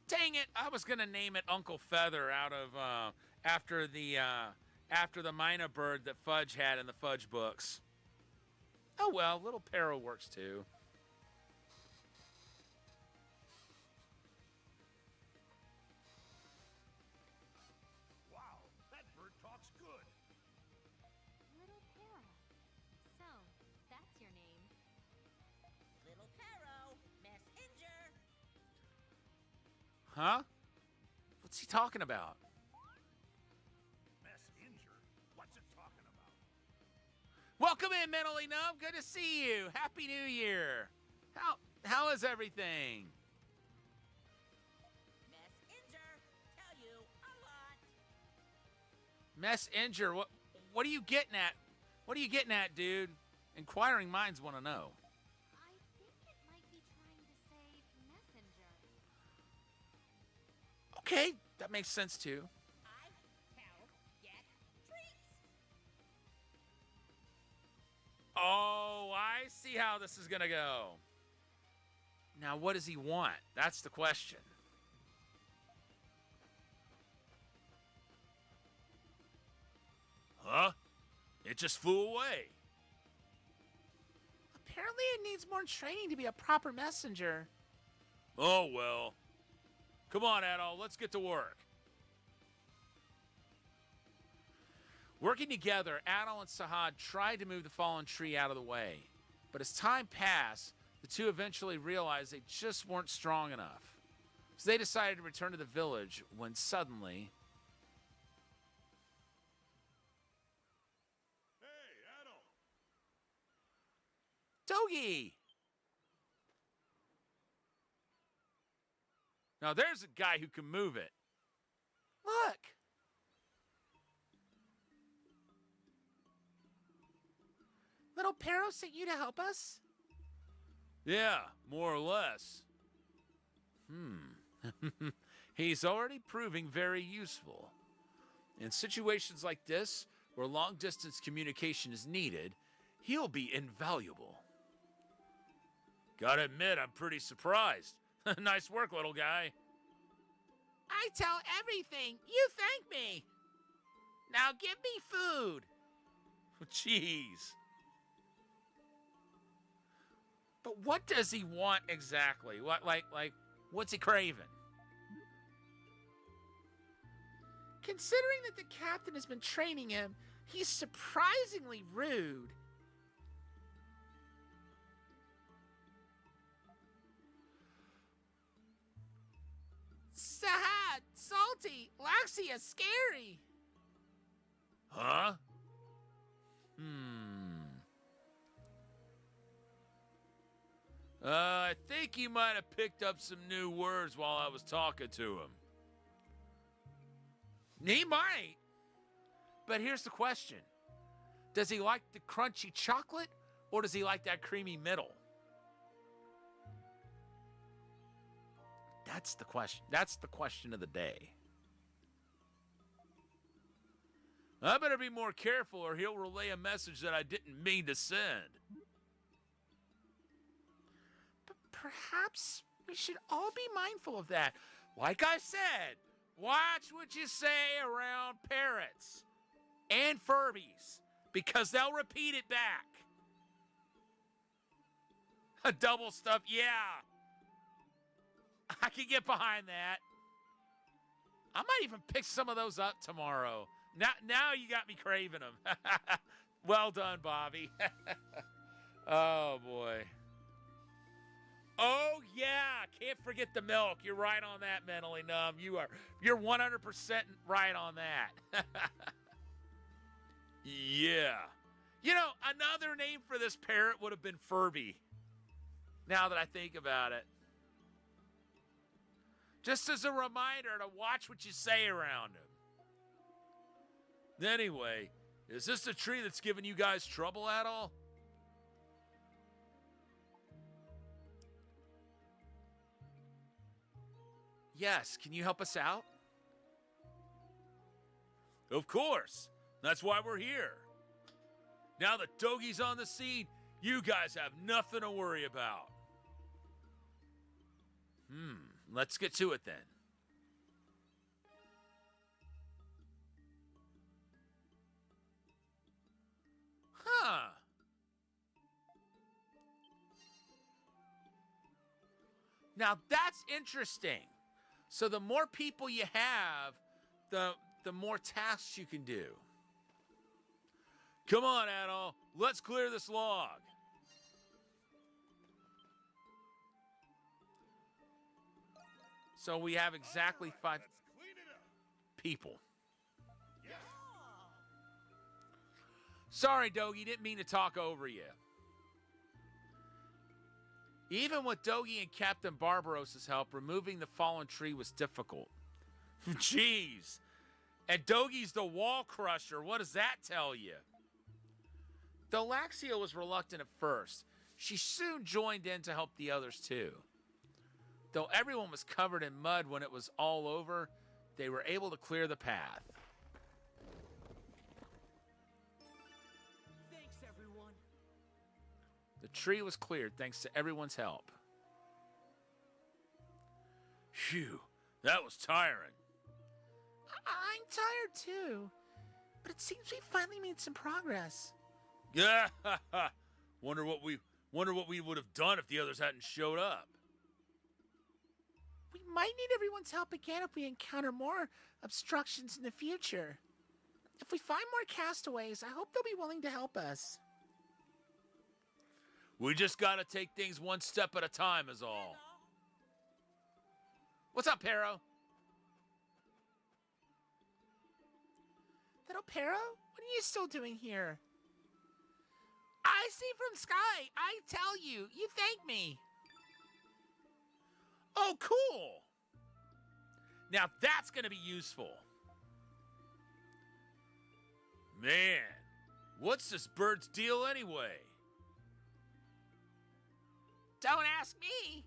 Dang it! I was gonna name it Uncle Feather out of after the minor bird that Fudge had in the Fudge books. Oh well, Little Parrow works too. Wow, that bird talks good. Little Para. So, that's your name. Little Parrow, messenger. Huh? What's he talking about? Messenger? What's it talking about? Welcome in, Mentally Numb. Good to see you. Happy New Year. How is everything? Messenger, tell you a lot. Messenger, what are you getting at? What are you getting at, dude? Inquiring minds want to know. I think it might be trying to say messenger. Okay, that makes sense too. I tell get treats. Oh, I see how this is gonna go. Now, what does he want? That's the question. Huh? It just flew away. Apparently, it needs more training to be a proper messenger. Oh, well. Come on, Adol, let's get to work. Working together, Adal and Sahad tried to move the fallen tree out of the way. But as time passed, the two eventually realized they just weren't strong enough. So they decided to return to the village when suddenly... Hey, Adol. Dogi! Now there's a guy who can move it. Look! Little Parrow sent you to help us? Yeah, more or less. He's already proving very useful. In situations like this, where long-distance communication is needed, he'll be invaluable. Gotta admit, I'm pretty surprised. Nice work, little guy. I tell everything. You thank me. Now give me food. Jeez. But what does he want exactly? What's he craving? Considering that the captain has been training him, he's surprisingly rude. Sahad, Salty, Laxia, Scary. Huh? I think he might have picked up some new words while I was talking to him. He might. But here's the question. Does he like the crunchy chocolate or does he like that creamy middle? That's the question. That's the question of the day. I better be more careful or he'll relay a message that I didn't mean to send. But perhaps we should all be mindful of that. Like I said, watch what you say around parrots and Furbies because they'll repeat it back. A double stuff, yeah. I can get behind that. I might even pick some of those up tomorrow. Now you got me craving them. Well done, Bobby. Oh, boy. Oh, yeah. Can't forget the milk. You're right on that, Mentally Numb. You're 100% right on that. Yeah. You know, another name for this parrot would have been Furby. Now that I think about it. Just as a reminder to watch what you say around him. Anyway, Is this the tree that's giving you guys trouble at all? Yes, can you help us out? Of course. That's why we're here. Now that Dogi's on the scene, you guys have nothing to worry about. Let's get to it then. Huh. Now that's interesting. So the more people you have, the more tasks you can do. Come on, Adol. Let's clear this log. So we have exactly 5 Let's clean it up. people. Yes. Sorry, Dogi, didn't mean to talk over you. Even with Dogi and Captain Barbarossa's help, removing the fallen tree was difficult. Jeez. And Dogi's the wall crusher. What does that tell you? Though Laxia was reluctant at first, she soon joined in to help the others too. Though everyone was covered in mud when it was all over, they were able to clear the path. Thanks, everyone. The tree was cleared thanks to everyone's help. Phew, that was tiring. I'm tired too. But it seems we finally made some progress. Yeah, wonder what we would have done if the others hadn't showed up. We might need everyone's help again if we encounter more obstructions in the future. If we find more castaways, I hope they'll be willing to help us. We just gotta take things one step at a time is all. What's up, Pero? Little Pero, what are you still doing here? I see from Sky. I tell you, you thank me. Oh, cool! Now that's gonna be useful. Man, what's this bird's deal anyway? Don't ask me.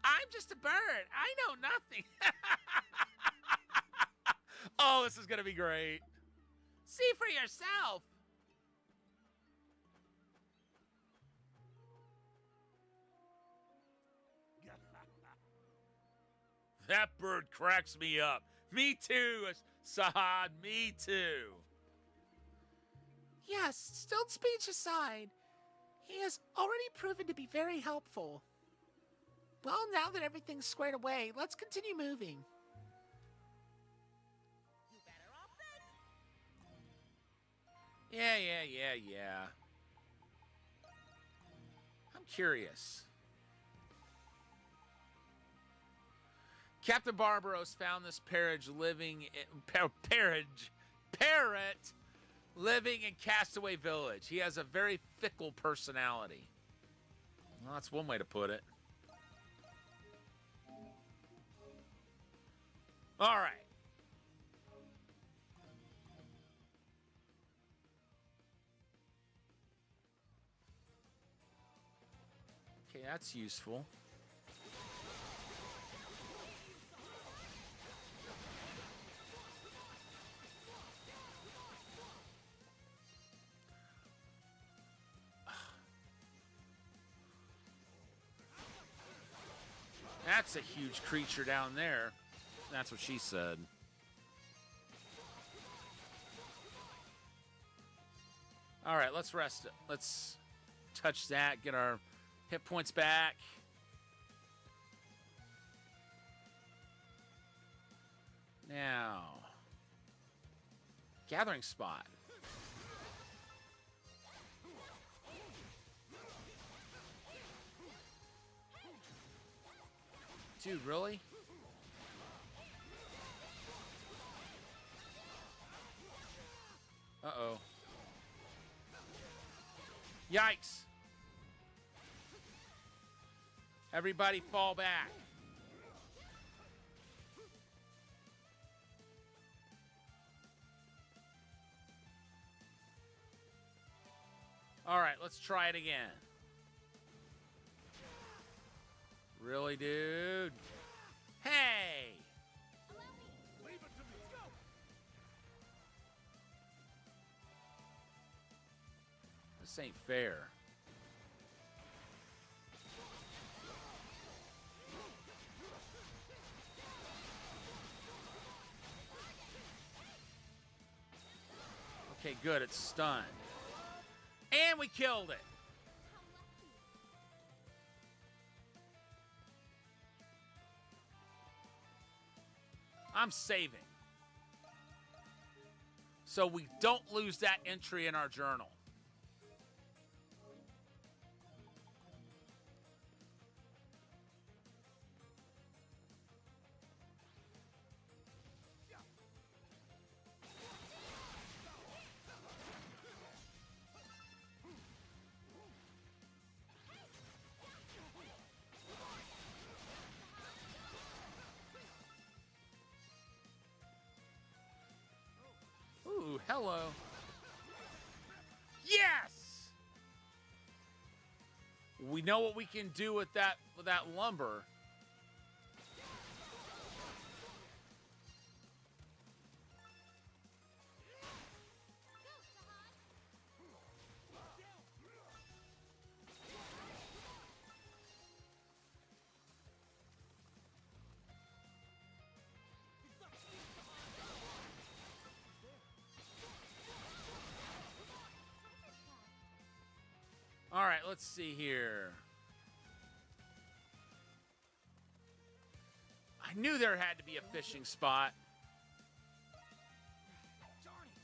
I'm just a bird. I know nothing. Oh, this is gonna be great. See for yourself. That bird cracks me up. Me too, Sahad, me too. Yes, still speech aside, he has already proven to be very helpful. Well, now that everything's squared away, let's continue moving. You better off then. Yeah. I'm curious. Captain Barbaros found this parrot living in Castaway Village. He has a very fickle personality. Well, that's one way to put it. All right. Okay, that's useful. That's a huge creature down there. That's what she said. All right, let's rest. Let's touch that, get our hit points back. Now, gathering spot. Dude, really? Uh-oh. Yikes. Everybody fall back. All right, let's try it again. Really, dude? Hey! Leave it to me. Let's go. This ain't fair. Okay, good. It's stunned. And we killed it. I'm saving. So we don't lose that entry in our journal. Ooh, hello. Yes! We know what we can do with that lumber. All right, let's see here. I knew there had to be a fishing spot. Darn it.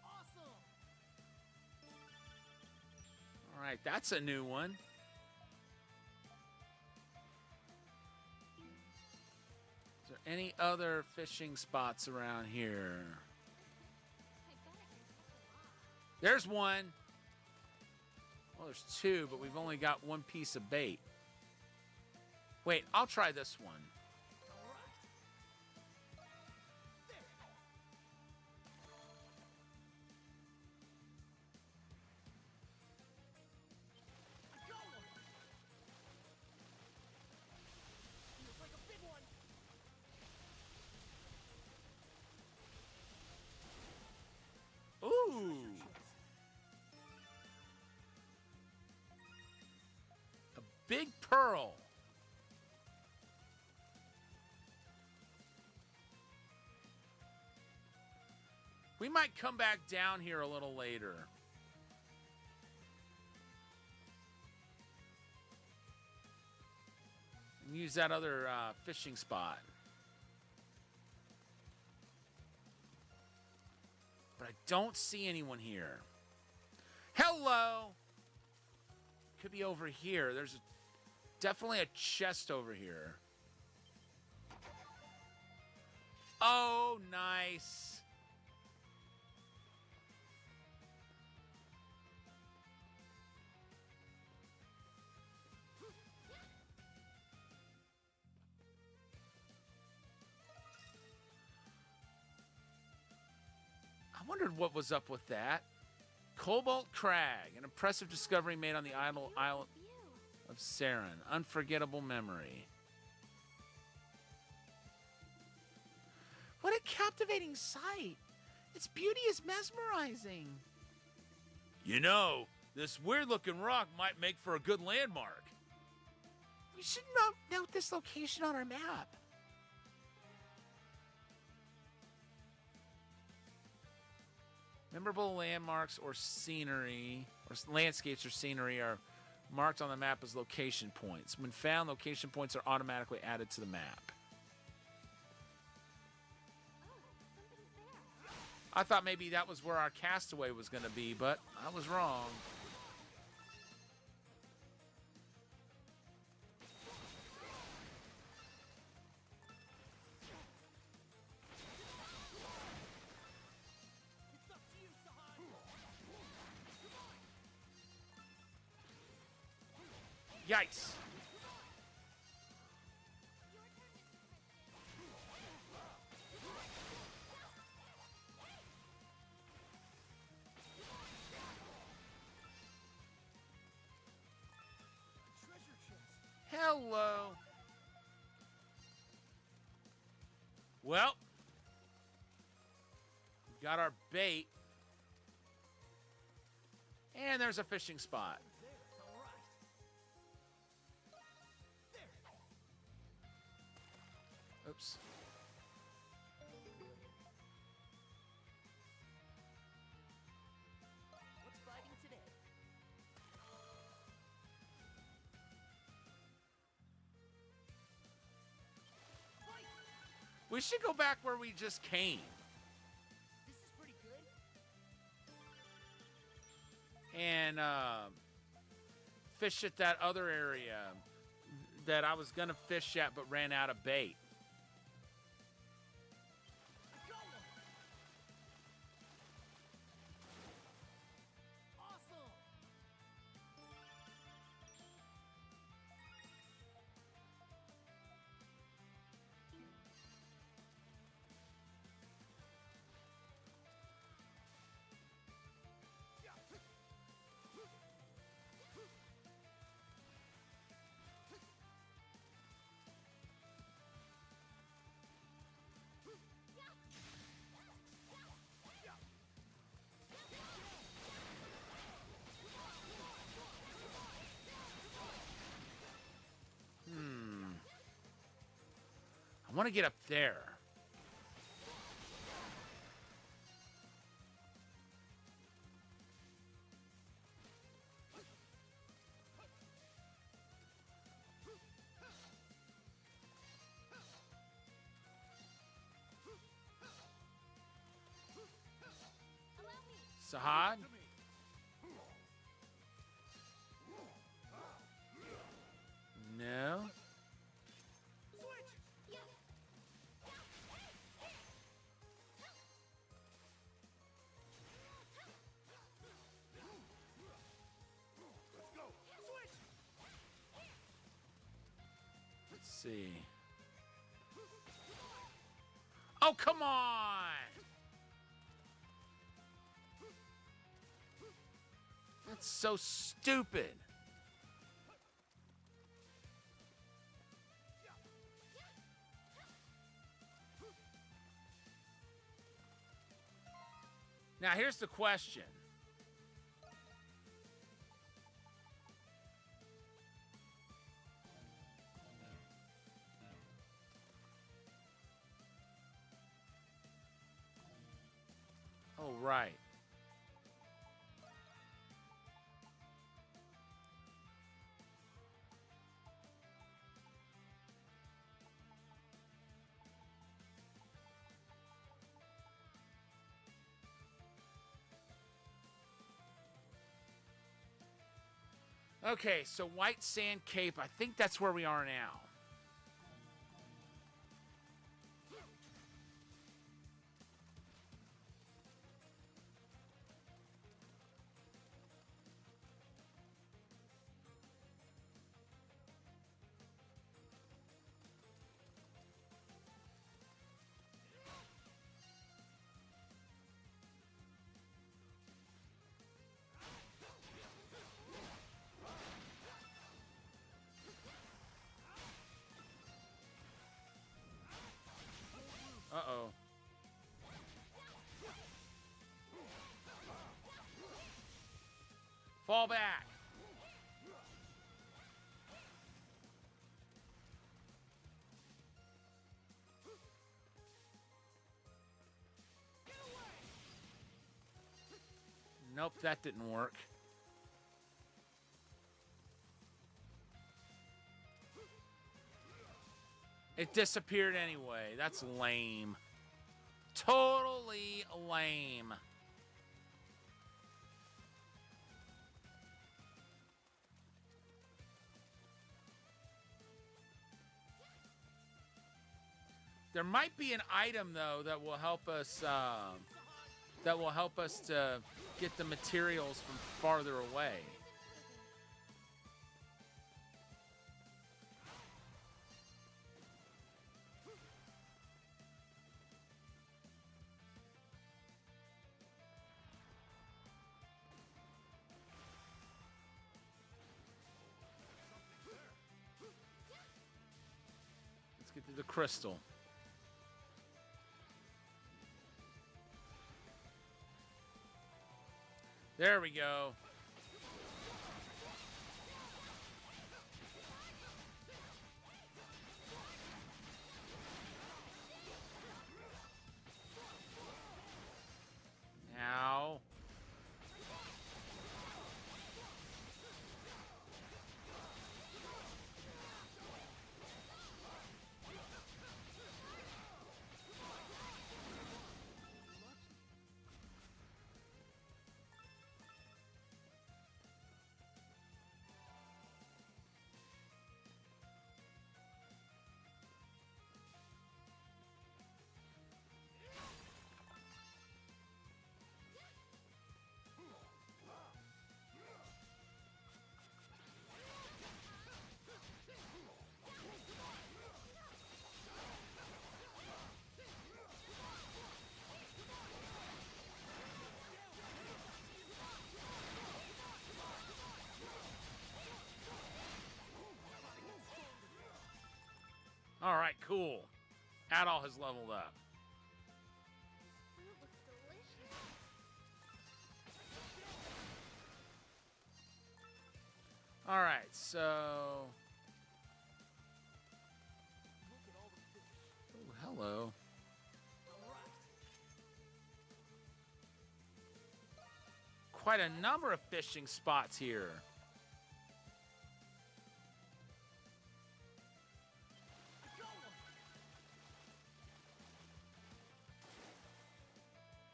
Awesome. All right, that's a new one. Is there any other fishing spots around here? There's one. Well, there's two, but we've only got one piece of bait. Wait, I'll try this one. All right. There. I got one. Feels like a big one. Ooh. A big pearl. We might come back down here a little later. And use that other fishing spot. But I don't see anyone here. Hello! Could be over here. There's definitely a chest over here. Oh, nice. I wondered what was up with that. Cobalt Crag, an impressive discovery made on the island of Saren. Unforgettable memory. What a captivating sight! Its beauty is mesmerizing. You know, this weird-looking rock might make for a good landmark. We should note this location on our map. Memorable landmarks or scenery, or landscapes or scenery are marked on the map as location points. When found, location points are automatically added to the map. I thought maybe that was where our castaway was going to be, but I was wrong. It's up to you, Sahan. Yikes. Treasure chest. Hello. Well, we got our bait. And there's a fishing spot. There. All right. There. Oops. What's biting today? We should go back where we just came. This is pretty good. And fish at that other area that I was gonna fish at but ran out of bait. I got one. Awesome. I want to get up there. Sahad? No. Let's go. Let's see. Oh, come on! That's so stupid. Now, here's the question. Oh, right. Okay, so White Sand Cape, I think that's where we are now. Uh-oh. Fall back. Nope, that didn't work. It disappeared anyway. That's lame. Totally lame. There might be an item though that will help us to get the materials from farther away. the crystal. There we go. Now. All right, cool. Adol has leveled up. This food looks delicious. All right, so. Oh, hello. Quite a number of fishing spots here.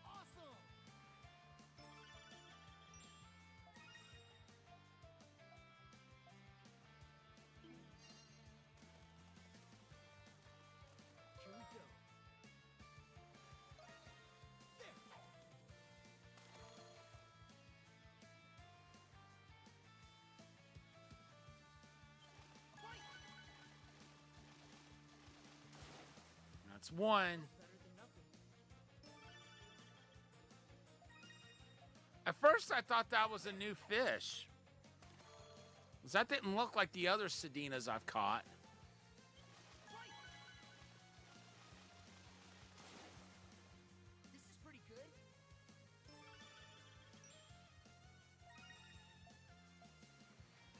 Awesome! Here we go. That's one. Better than nothing. At first, I thought that was a new fish. 'Cause that didn't look like the other Sedinas I've caught. This is pretty good.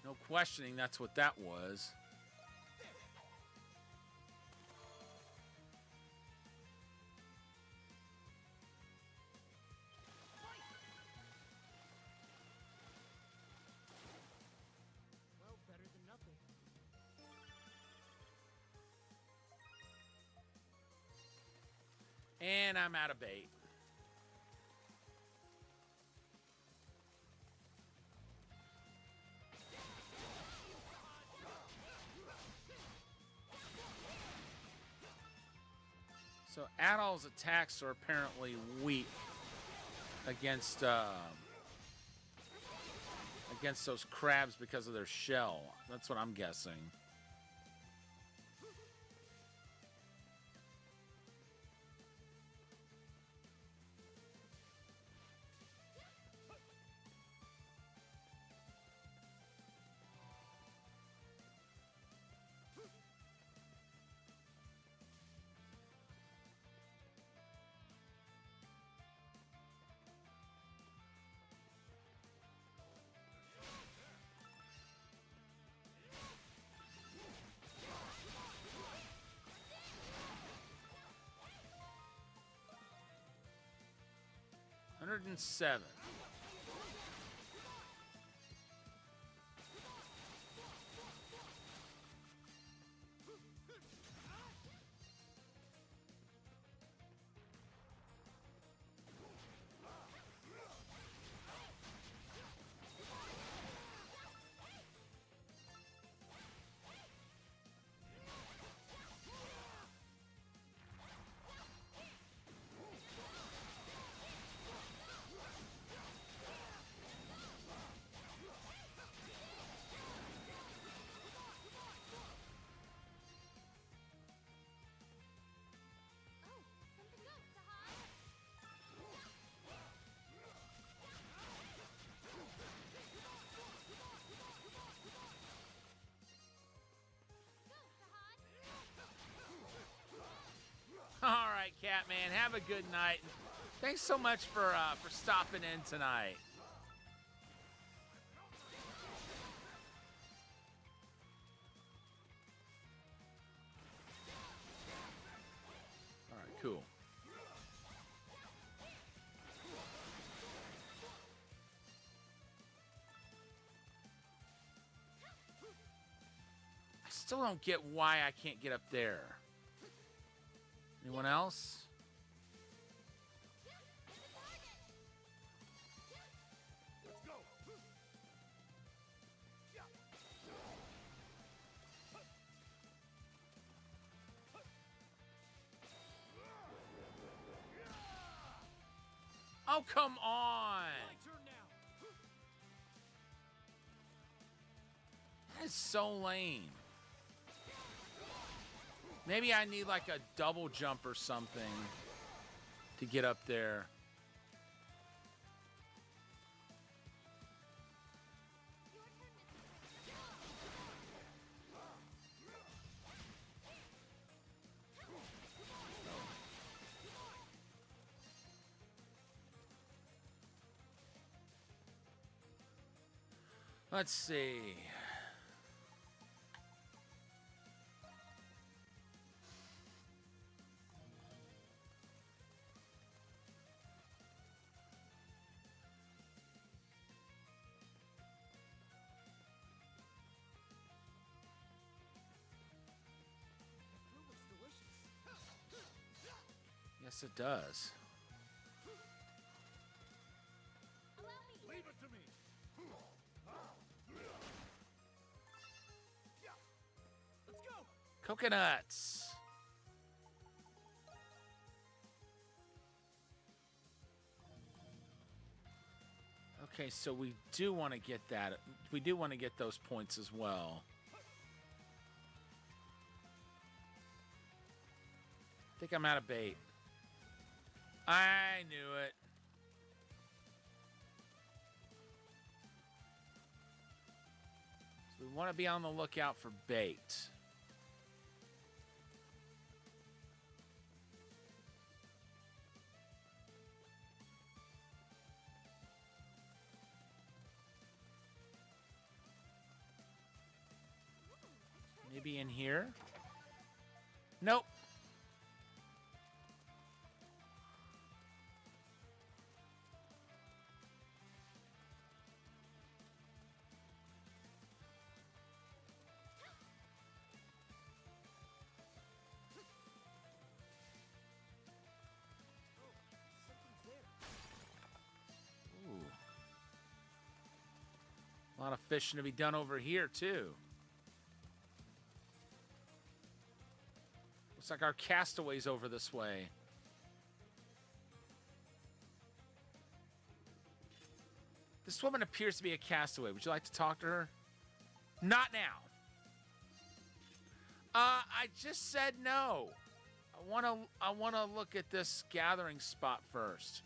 No questioning, that's what that was. Well, better than nothing. And I'm out of bait. So Adol's attacks are apparently weak against those crabs because of their shell. That's what I'm guessing. $107. have a good night. Thanks so much for stopping in tonight. All right, cool. I still don't get why I can't get up there. Anyone else? Let's go. Oh, come on. My turn now. That is so lame. Maybe I need like a double jump or something to get up there. Let's see. That fruit looks delicious. Yes, it does. Leave it to me. Let's go. Coconuts. Okay, so we do want to get that. We do want to get those points as well. I think I'm out of bait. I knew it. So we want to be on the lookout for bait. Maybe in here? Nope. Something's there. Ooh. A lot of fishing to be done over here, too. Looks like our castaway's over this way. This woman appears to be a castaway. Would you like to talk to her? Not now. I just said no. I wanna look at this gathering spot first.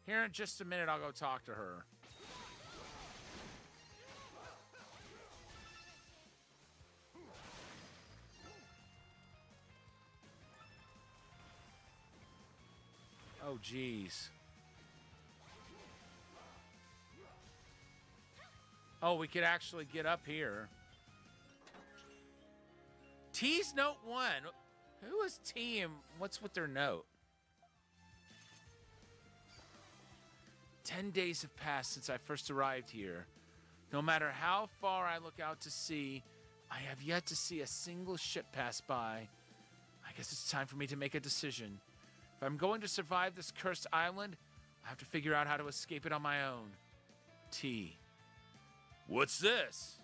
Here in just a minute, I'll go talk to her. Oh, geez. Oh, we could actually get up here. T's note 1. Who is T and what's with their note? 10 days have passed since I first arrived here. No matter how far I look out to sea, I have yet to see a single ship pass by. I guess it's time for me to make a decision. If I'm going to survive this cursed island, I have to figure out how to escape it on my own. T. What's this?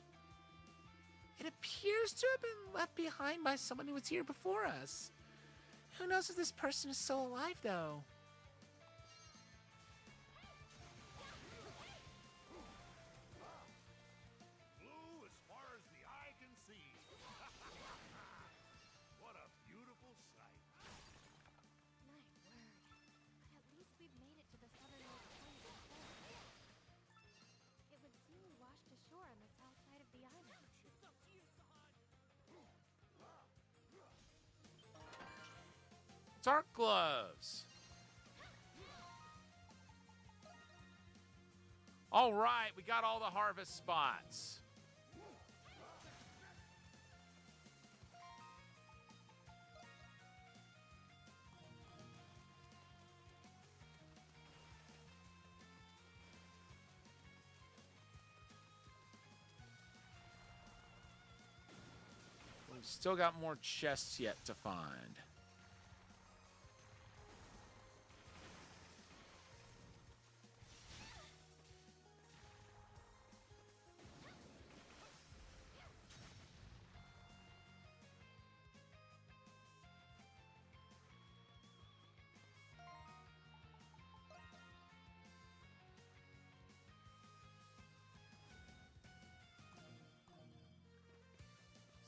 It appears to have been left behind by someone who was here before us. Who knows if this person is still alive, though? Blue as far as the eye can Dark gloves. All right, we got all the harvest spots. We've still got more chests yet to find.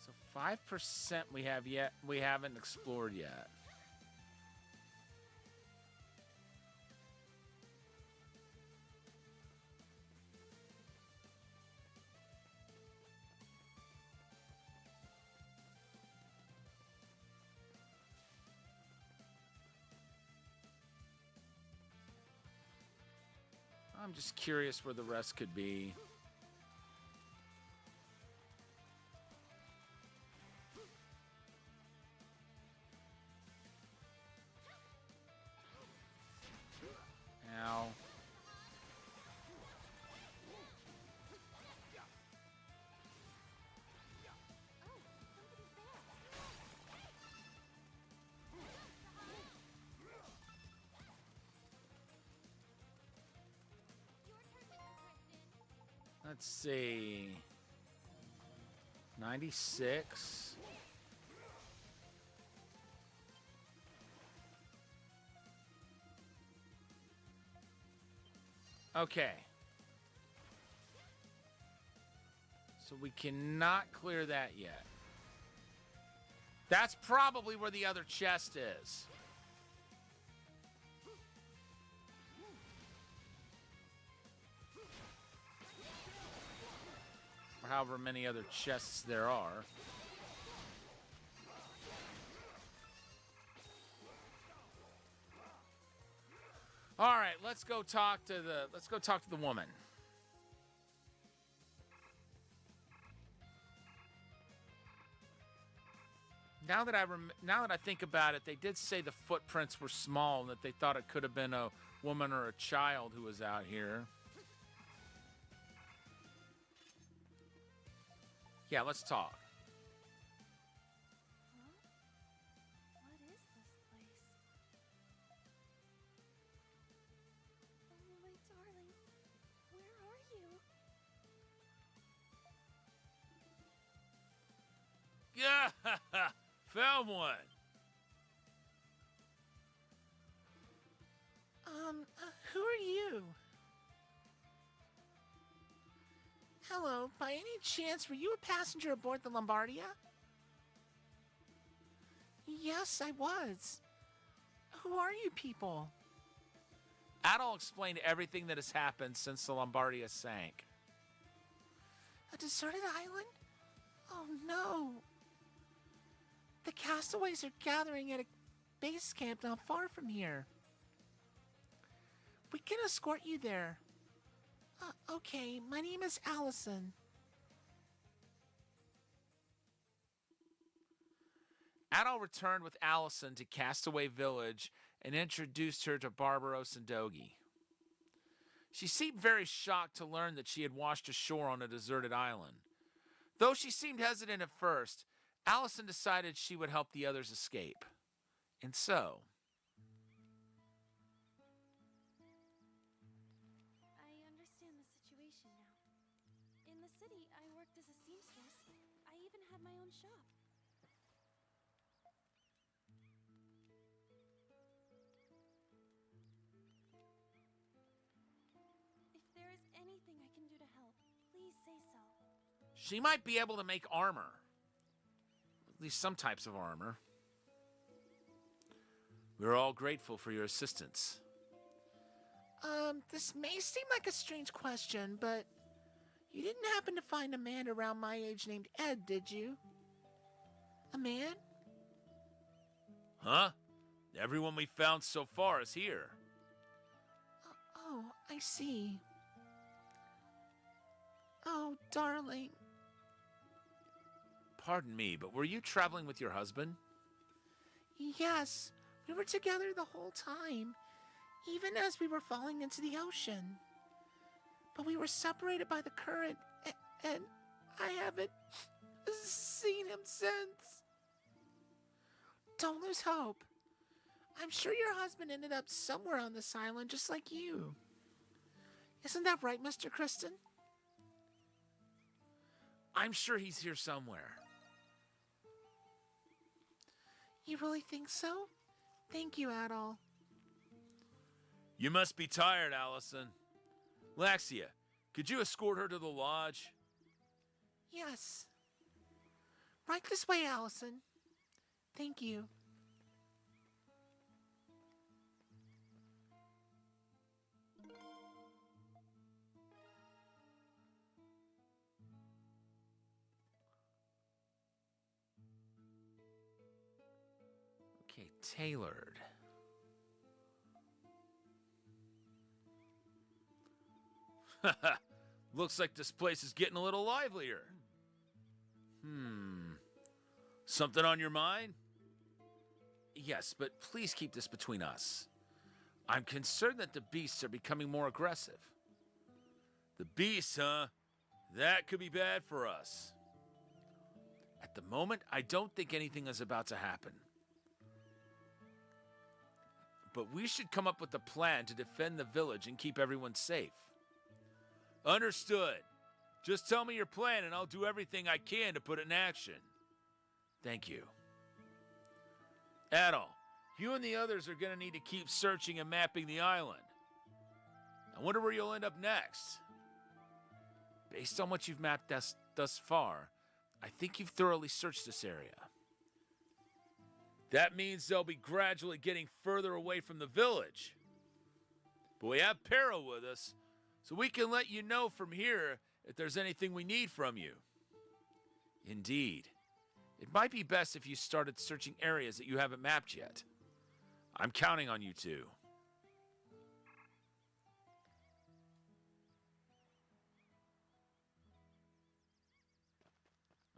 So 5% we haven't explored yet. I'm just curious where the rest could be. Ow. Let's see. 96. Okay. So we cannot clear that yet. That's probably where the other chest is. Or however many other chests there are. All right, let's go talk to the woman. Now that I think about it, they did say the footprints were small and that they thought it could have been a woman or a child who was out here. Yeah, let's talk. Huh? What is this place? Oh, my darling. Where are you? Yeah, found one. Who are you? Hello, by any chance, were you a passenger aboard the Lombardia? Yes, I was. Who are you people? Adol explained everything that has happened since the Lombardia sank. A deserted island? Oh no. The castaways are gathering at a base camp not far from here. We can escort you there. Okay, my name is Allison. Adol returned with Allison to Castaway Village and introduced her to Barbaros and Dogi. She seemed very shocked to learn that she had washed ashore on a deserted island. Though she seemed hesitant at first, Allison decided she would help the others escape. And so, I understand the situation now. In the city, I worked as a seamstress. I even had my own shop. If there is anything I can do to help, please say so. she might be able to make armor. At least some types of armor. We're all grateful for your assistance. This may seem like a strange question, but you didn't happen to find a man around my age named Ed, did you? A man? Huh? Everyone we found so far is here. Oh, I see. Oh, darling. Pardon me, but were you traveling with your husband? Yes, we were together the whole time, even as we were falling into the ocean. But we were separated by the current, and I haven't seen him since. Don't lose hope. I'm sure your husband ended up somewhere on this island just like you. Isn't that right, Mr. Kristen? I'm sure he's here somewhere. You really think so? Thank you, Adol. You must be tired, Allison. Laxia, could you escort her to the lodge? Yes. Right this way, Allison. Thank you. Okay, tailored. Looks like this place is getting a little livelier. Something on your mind? Yes, but please keep this between us. I'm concerned that the beasts are becoming more aggressive. The beasts, huh? That could be bad for us. At the moment, I don't think anything is about to happen. But we should come up with a plan to defend the village and keep everyone safe. Understood. Just tell me your plan and I'll do everything I can to put it in action. Thank you. Adol, you and the others are going to need to keep searching and mapping the island. I wonder where you'll end up next. Based on what you've mapped thus far, I think you've thoroughly searched this area. That means they'll be gradually getting further away from the village. But we have Pero with us, so we can let you know from here if there's anything we need from you. Indeed. It might be best if you started searching areas that you haven't mapped yet. I'm counting on you two.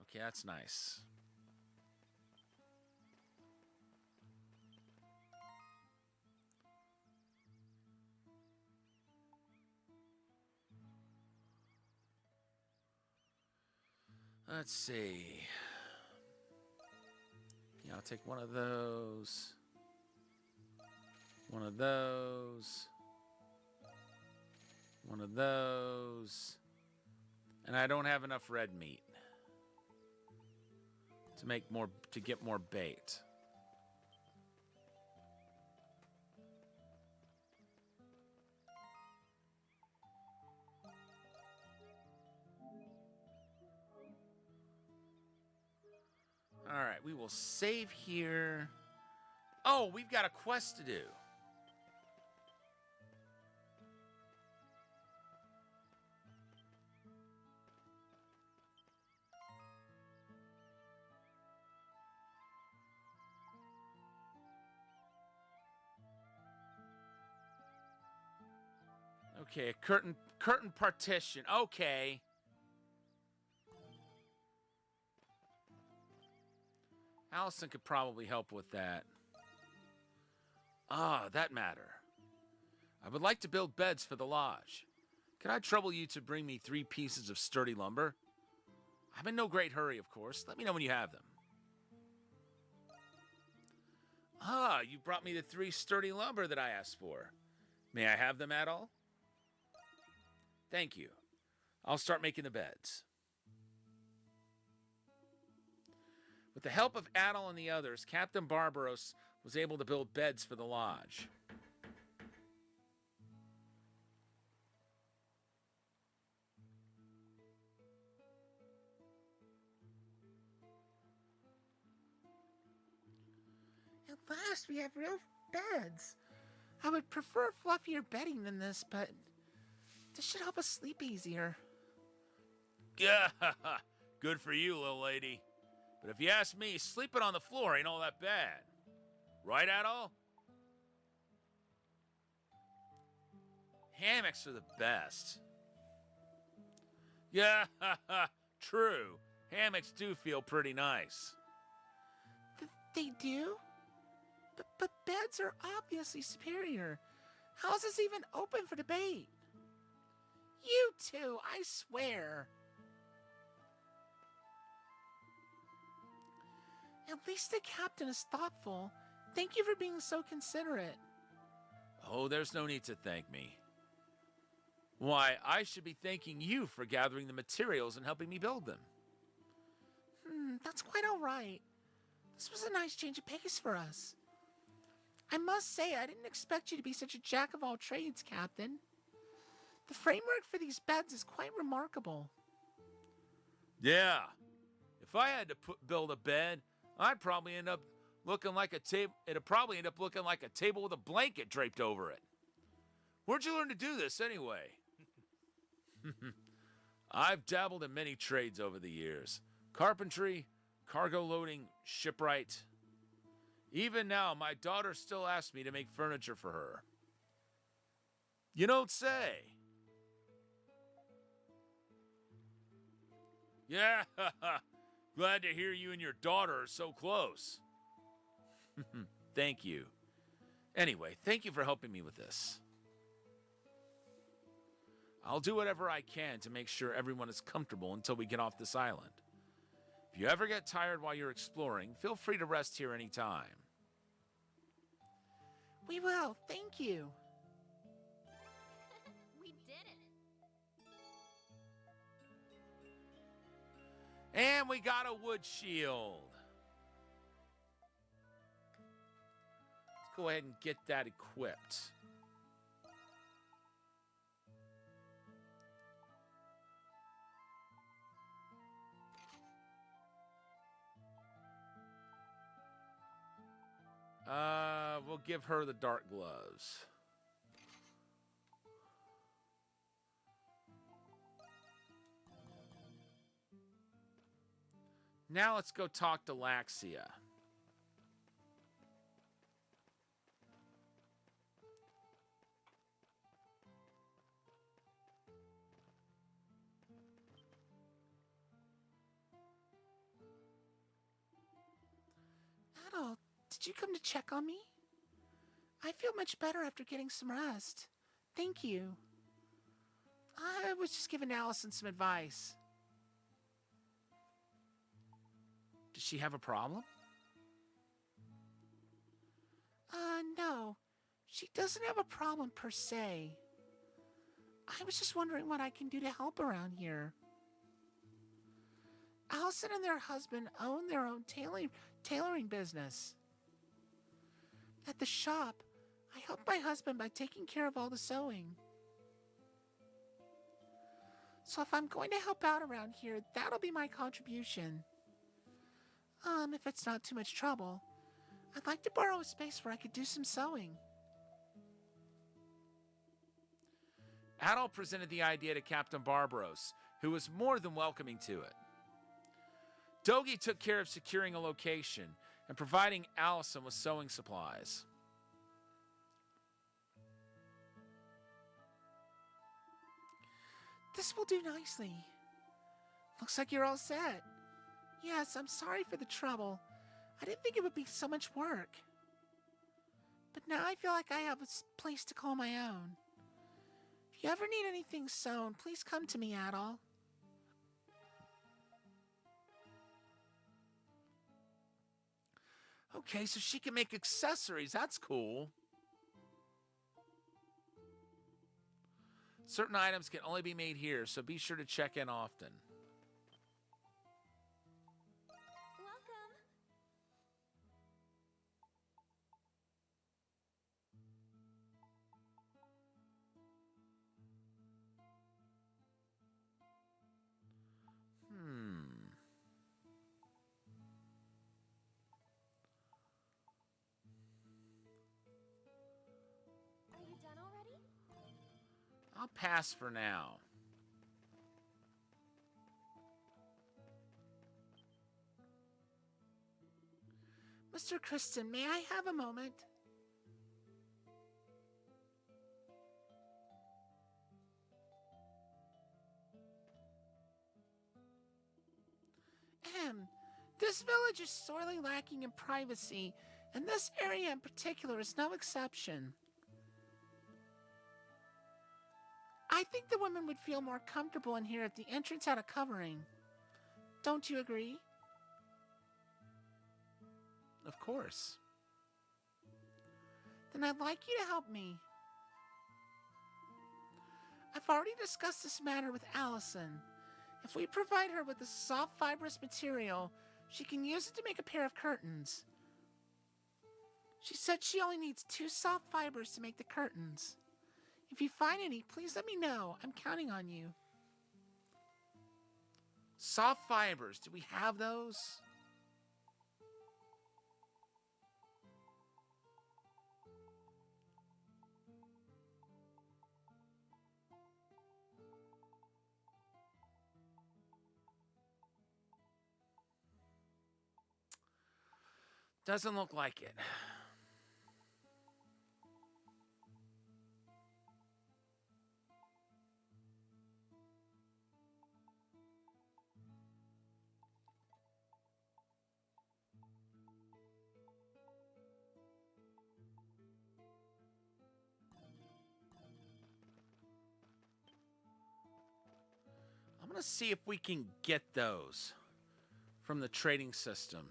Okay, that's nice. Let's see. Yeah, I'll take one of those. One of those. One of those. And I don't have enough red meat to get more bait. All right, we will save here. Oh, we've got a quest to do. Okay, a curtain partition. Okay. Allison could probably help with that. Ah, that matter. I would like to build beds for the lodge. Can I trouble you to bring me 3 pieces of sturdy lumber? I'm in no great hurry, of course. Let me know when you have them. Ah, you brought me the 3 sturdy lumber that I asked for. May I have them at all? Thank you. I'll start making the beds. With the help of Adol and the others, Captain Barbaros was able to build beds for the lodge. At last, we have real beds. I would prefer fluffier bedding than this, but this should help us sleep easier. Yeah, good for you, little lady. But if you ask me, sleeping on the floor ain't all that bad. Right, Adol? Hammocks are the best. Yeah, true. Hammocks do feel pretty nice. They do? But beds are obviously superior. How is this even open for debate? You two, I swear. At least the captain is thoughtful. Thank you for being so considerate. Oh, there's no need to thank me. Why, I should be thanking you for gathering the materials and helping me build them. That's quite all right. This was a nice change of pace for us. I must say, I didn't expect you to be such a jack of all trades, Captain. The framework for these beds is quite remarkable. Yeah. If I had to build a bed, I'd probably end up looking like a table. It'd probably end up looking like a table with a blanket draped over it. Where'd you learn to do this anyway? I've dabbled in many trades over the years. Carpentry, cargo loading, shipwright. Even now, my daughter still asks me to make furniture for her. You don't say. Yeah, glad to hear you and your daughter are so close. Thank you. Anyway, thank you for helping me with this. I'll do whatever I can to make sure everyone is comfortable until we get off this island. If you ever get tired while you're exploring, feel free to rest here anytime. We will, thank you. We did it. And we got a wood shield. Let's go ahead and get that equipped. We'll give her the dark gloves. Now let's go talk to Laxia. Adol, did you come to check on me? I feel much better after getting some rest. Thank you. I was just giving Allison some advice. Does she have a problem? No. She doesn't have a problem per se. I was just wondering what I can do to help around here. Allison and their husband own their own tailoring business. At the shop, I help my husband by taking care of all the sewing. So if I'm going to help out around here, that'll be my contribution. If it's not too much trouble, I'd like to borrow a space where I could do some sewing. Adol presented the idea to Captain Barbaros, who was more than welcoming to it. Dogi took care of securing a location and providing Allison with sewing supplies. This will do nicely. Looks like you're all set. Yes, I'm sorry for the trouble. I didn't think it would be so much work. But now I feel like I have a place to call my own. If you ever need anything sewn, please come to me, Adol. Okay, so she can make accessories. That's cool. Certain items can only be made here, so be sure to check in often. Welcome. Are you done already? I'll pass for now. Mr. Kristen, may I have a moment? This village is sorely lacking in privacy, and this area in particular is no exception. I think the women would feel more comfortable in here if the entrance had a covering. Don't you agree? Of course. Then I'd like you to help me. I've already discussed this matter with Allison. If we provide her with a soft fibrous material, she can use it to make a pair of curtains. She said she only needs 2 soft fibers to make the curtains. If you find any, please let me know. I'm counting on you. Soft fibers. Do we have those? Doesn't look like it. I'm going to see if we can get those from the trading system.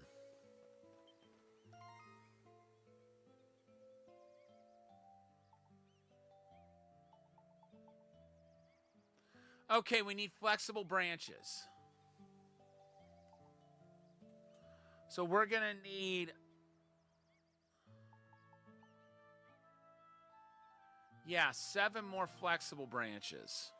Okay, we need flexible branches. So we're going to need... Yeah, 7 more flexible branches.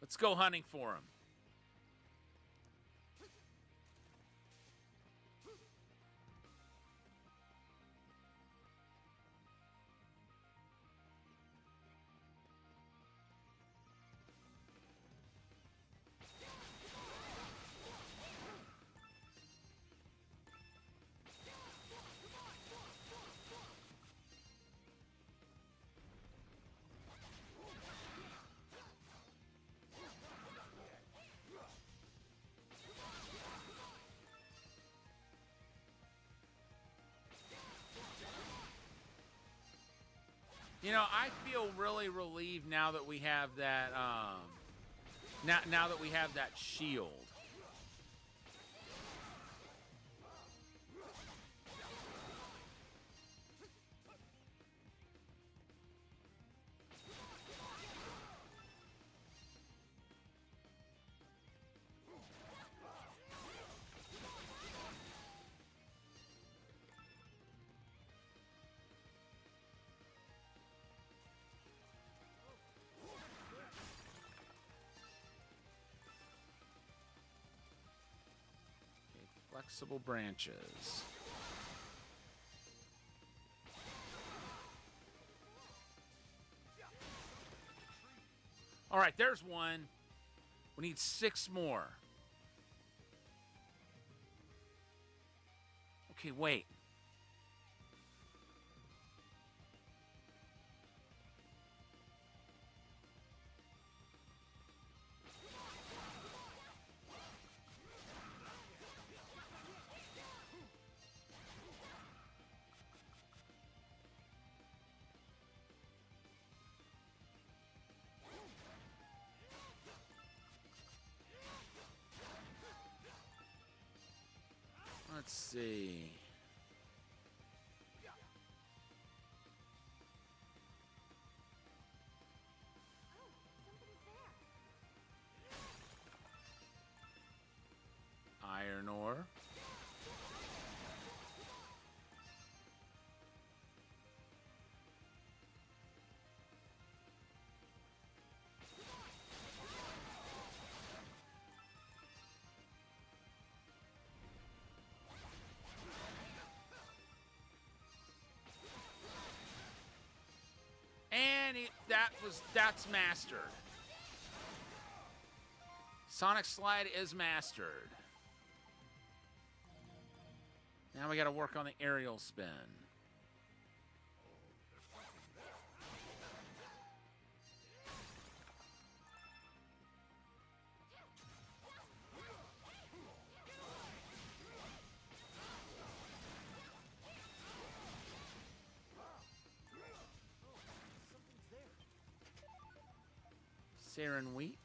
Let's go hunting for them. You know, I feel really relieved now that we have that. Now that we have that shield. Flexible branches. All right, there's one. We need 6 more. Okay, wait. Let's see. Oh, somebody's there. Iron ore. And that's mastered. Sonic Slide is mastered. Now we got to work on the aerial spin. Sarin wheat.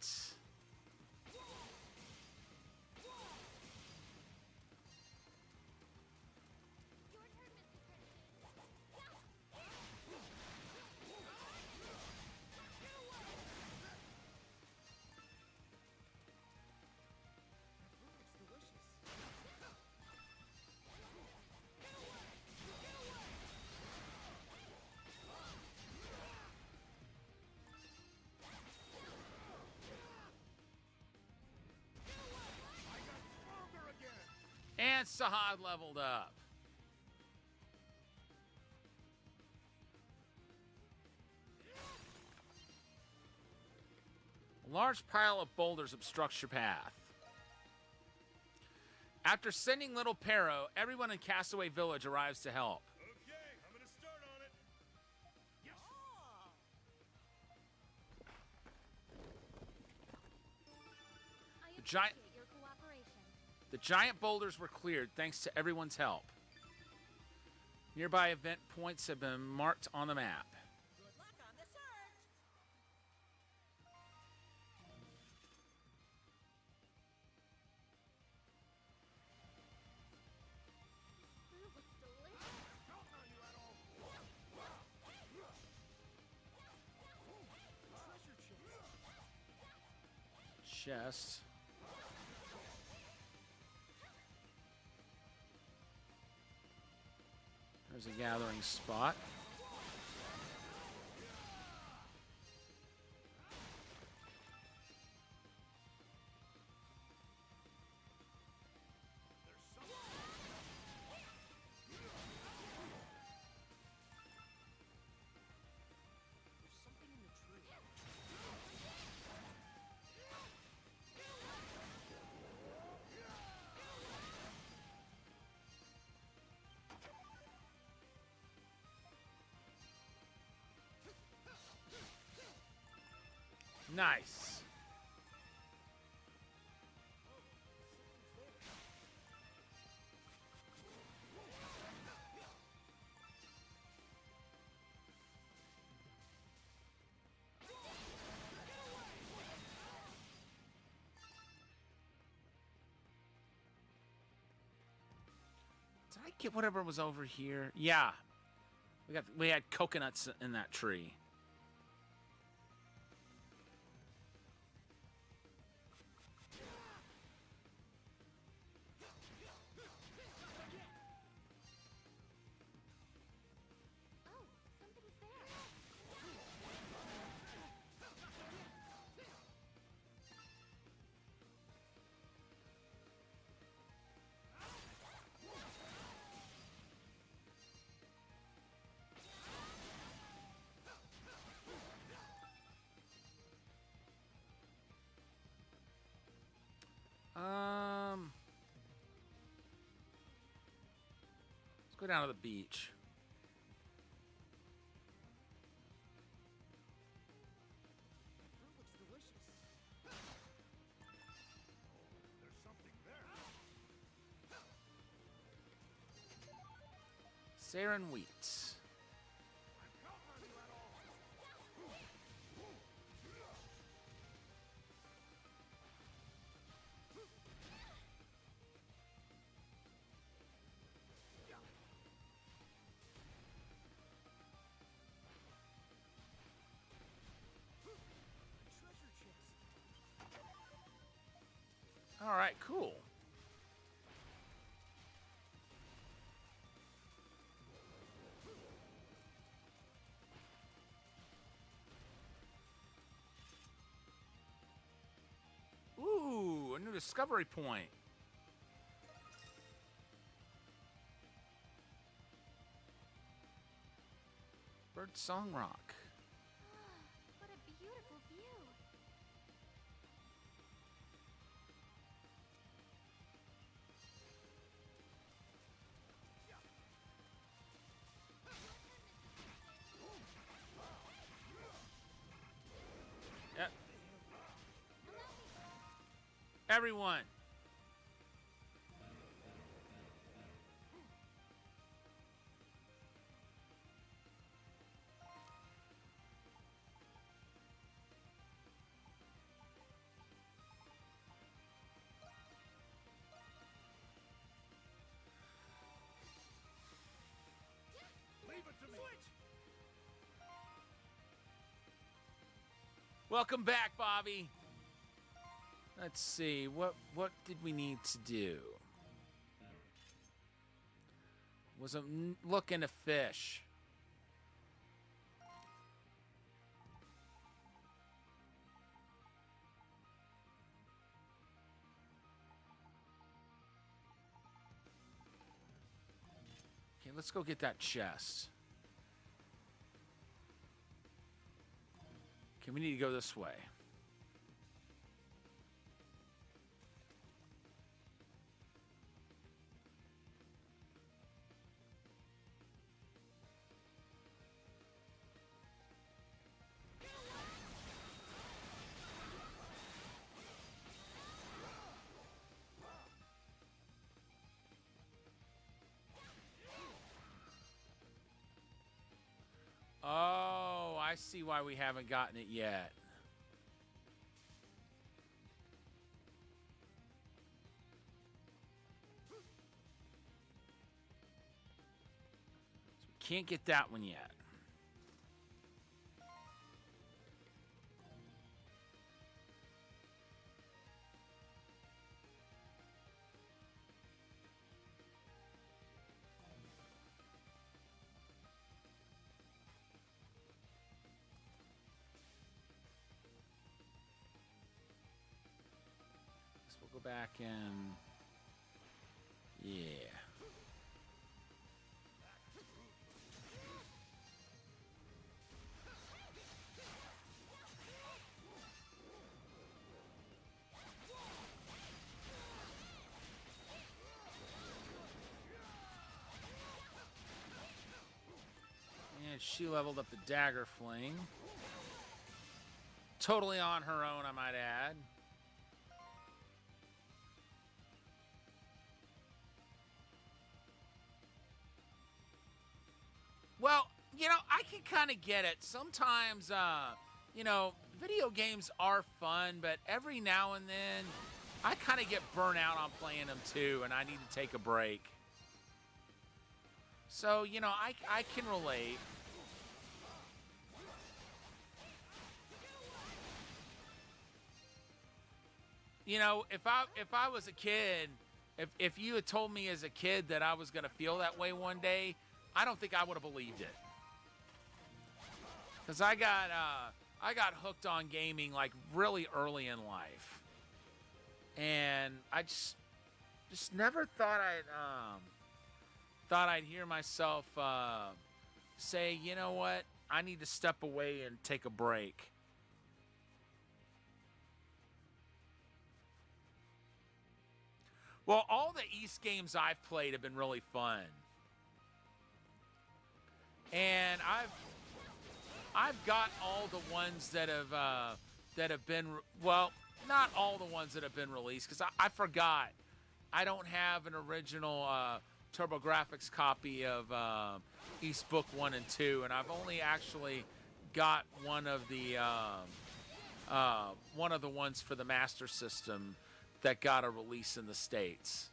And Sahad leveled up. A large pile of boulders obstructs your path. After sending Little Pero, everyone in Castaway Village arrives to help. Okay, I'm gonna start on it. Yes. I giant- appreciate your cooperation. The giant boulders were cleared thanks to everyone's help. Nearby event points have been marked on the map. Good luck on the search. This fruit looks delicious. Counting on you, Adol. Treasure chest. Chest. There's a gathering spot. There's something in the tree. Nice. Did I get whatever was over here? Yeah. We had coconuts in that tree. Oh, something's there. Let's go down to the beach. That fruit looks delicious. There's something there. Sarin wheat. I'm counting on you, Adol. Treasure chest. All right, cool. Ooh, a new discovery point. Bird Song Rock. What a beautiful view. Yep. Everyone. Welcome back, Bobby. Let's see. What did we need to do? Wasn't looking to fish. Okay, let's go get that chest. Okay, we need to go this way. Oh, I see why we haven't gotten it yet. So we can't get that one yet. We'll go back and yeah. And she leveled up the dagger fling. Totally on her own, I might add. Well, you know, I can kind of get it. Sometimes, you know, video games are fun, but every now and then, I kind of get burnt out on playing them too, and I need to take a break. So, you know, I can relate. You know, if I was a kid, if you had told me as a kid that I was going to feel that way one day, I don't think I would have believed it. Because I got hooked on gaming like really early in life. And I just never thought I'd hear myself say, you know what, I need to step away and take a break. Well, all the East games I've played have been really fun. And I've got all the ones that have been, well, not all the ones that have been released, because I forgot. I don't have an original TurboGrafx copy of East Book 1 and 2, and I've only actually got one of the ones for the Master System that got a release in the States.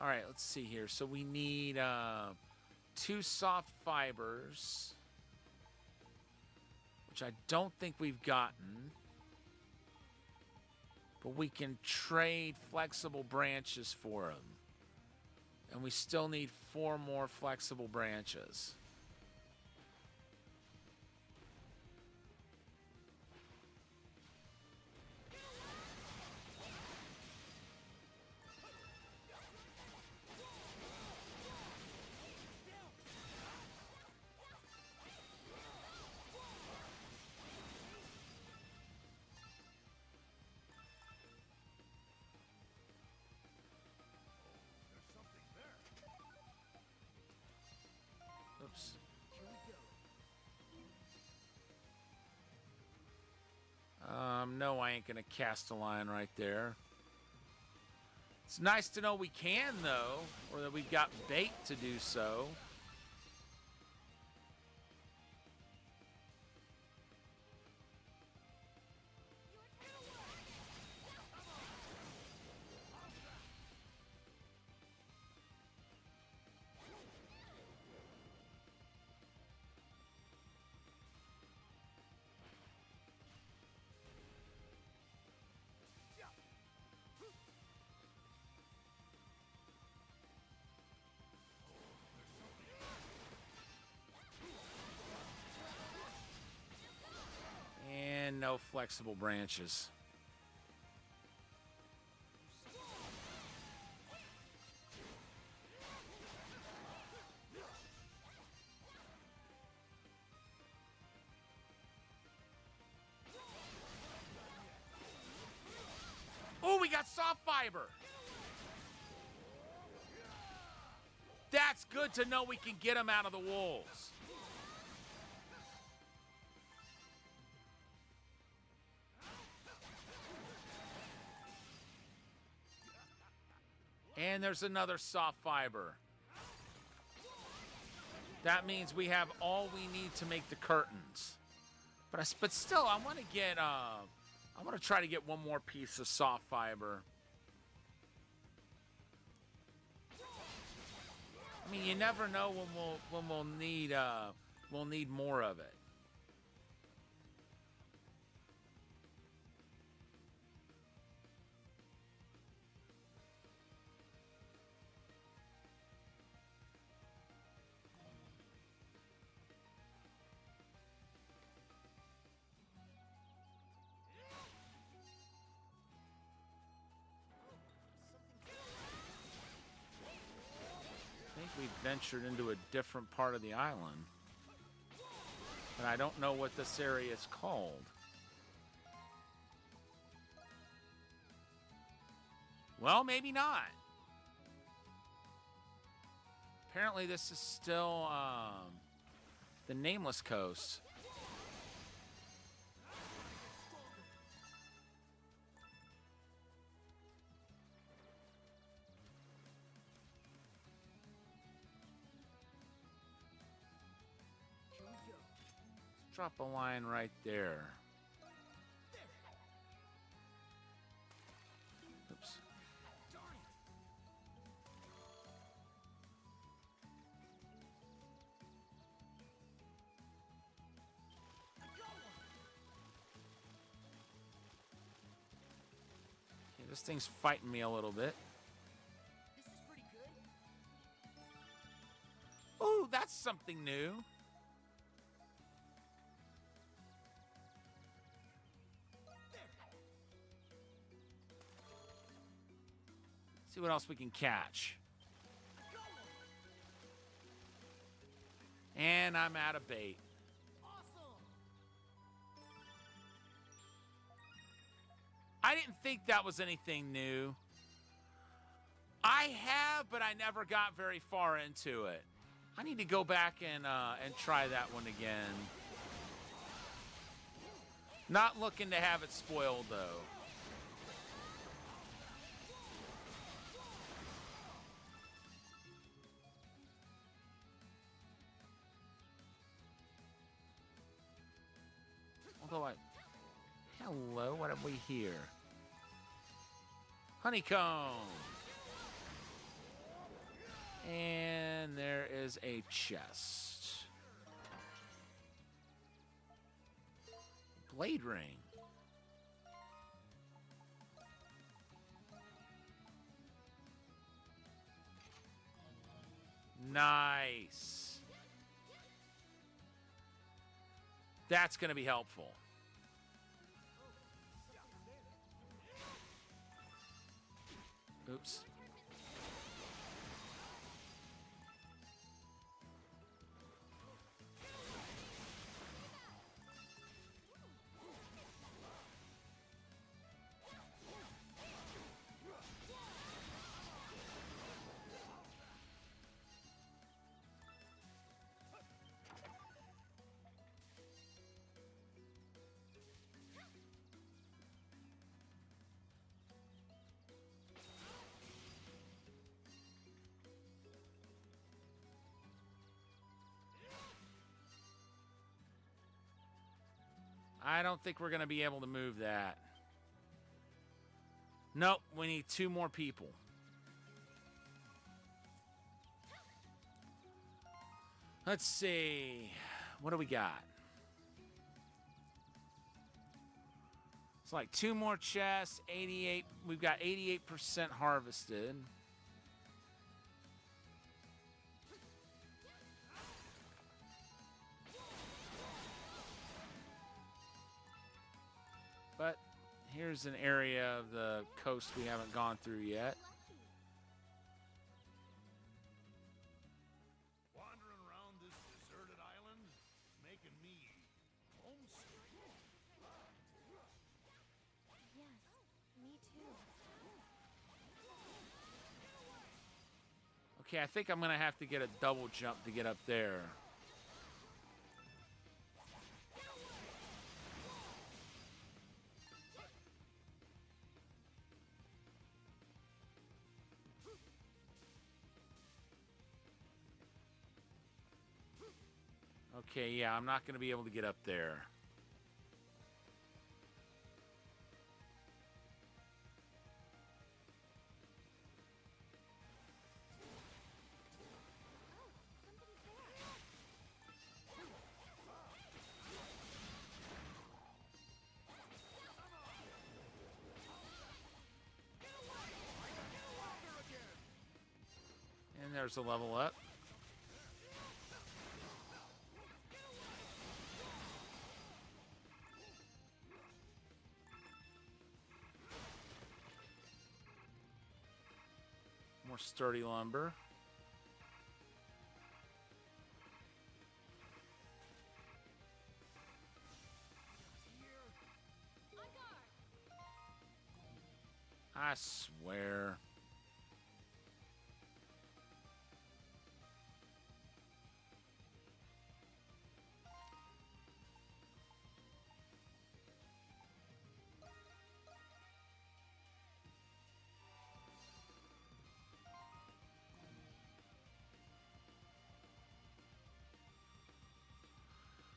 All right, let's see here. So we need 2 soft fibers, which I don't think we've gotten. But we can trade flexible branches for them. And we still need 4 more flexible branches. Oops. No, I ain't gonna cast a line right there. It's nice to know we can, though, or that we've got bait to do so. flexible branches. Oh, we got soft fiber. That's good to know we can get them out of the wolves. And there's another soft fiber. That means we have all we need to make the curtains. But still, I want to get I want to try to get one more piece of soft fiber. I mean, you never know when we'll need more of it. I think we ventured into a different part of the island. But I don't know what this area is called. Well, maybe not. Apparently this is still the Nameless Coast. Drop a line right there. Oops. Okay, this thing's fighting me a little bit. This is pretty good. Ooh, that's something new. See what else we can catch. And I'm out of bait. Awesome. I didn't think that was anything new. I have, but I never got very far into it. I need to go back and try that one again. Not looking to have it spoiled, though. Although hello, what have we here? Honeycomb. And there is a chest. Blade ring. Nice. That's going to be helpful. Oops. I don't think we're going to be able to move that. Nope, we need 2 more people. Let's see. What do we got? It's like 2 more chests, 88. We've got 88% harvested. here's an area of the coast we haven't gone through yet. Wandering around this deserted island, making me homesick. Yes, me too. Okay, I think I'm gonna have to get a double jump to get up there. Okay, yeah, I'm not gonna be able to get up there. Somebody's there. And there's a level up. More sturdy lumber. I swear.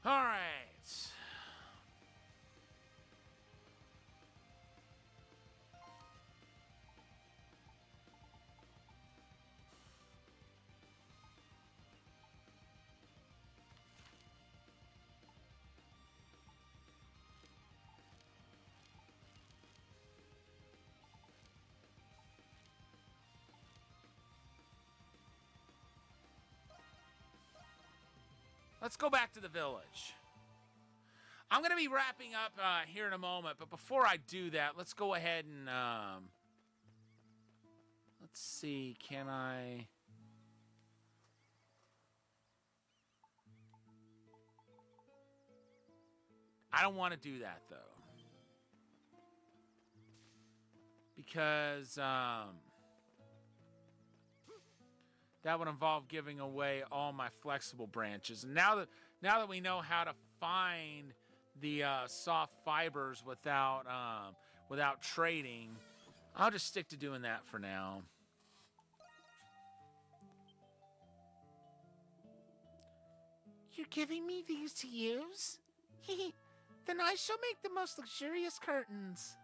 All right. Let's go back to the village. I'm going to be wrapping up here in a moment, but before I do that, let's go ahead and let's see, can I don't want to do that though. Because that would involve giving away all my flexible branches. And now that we know how to find the soft fibers without trading, I'll just stick to doing that for now. You're giving me these to use? Then I shall make the most luxurious curtains.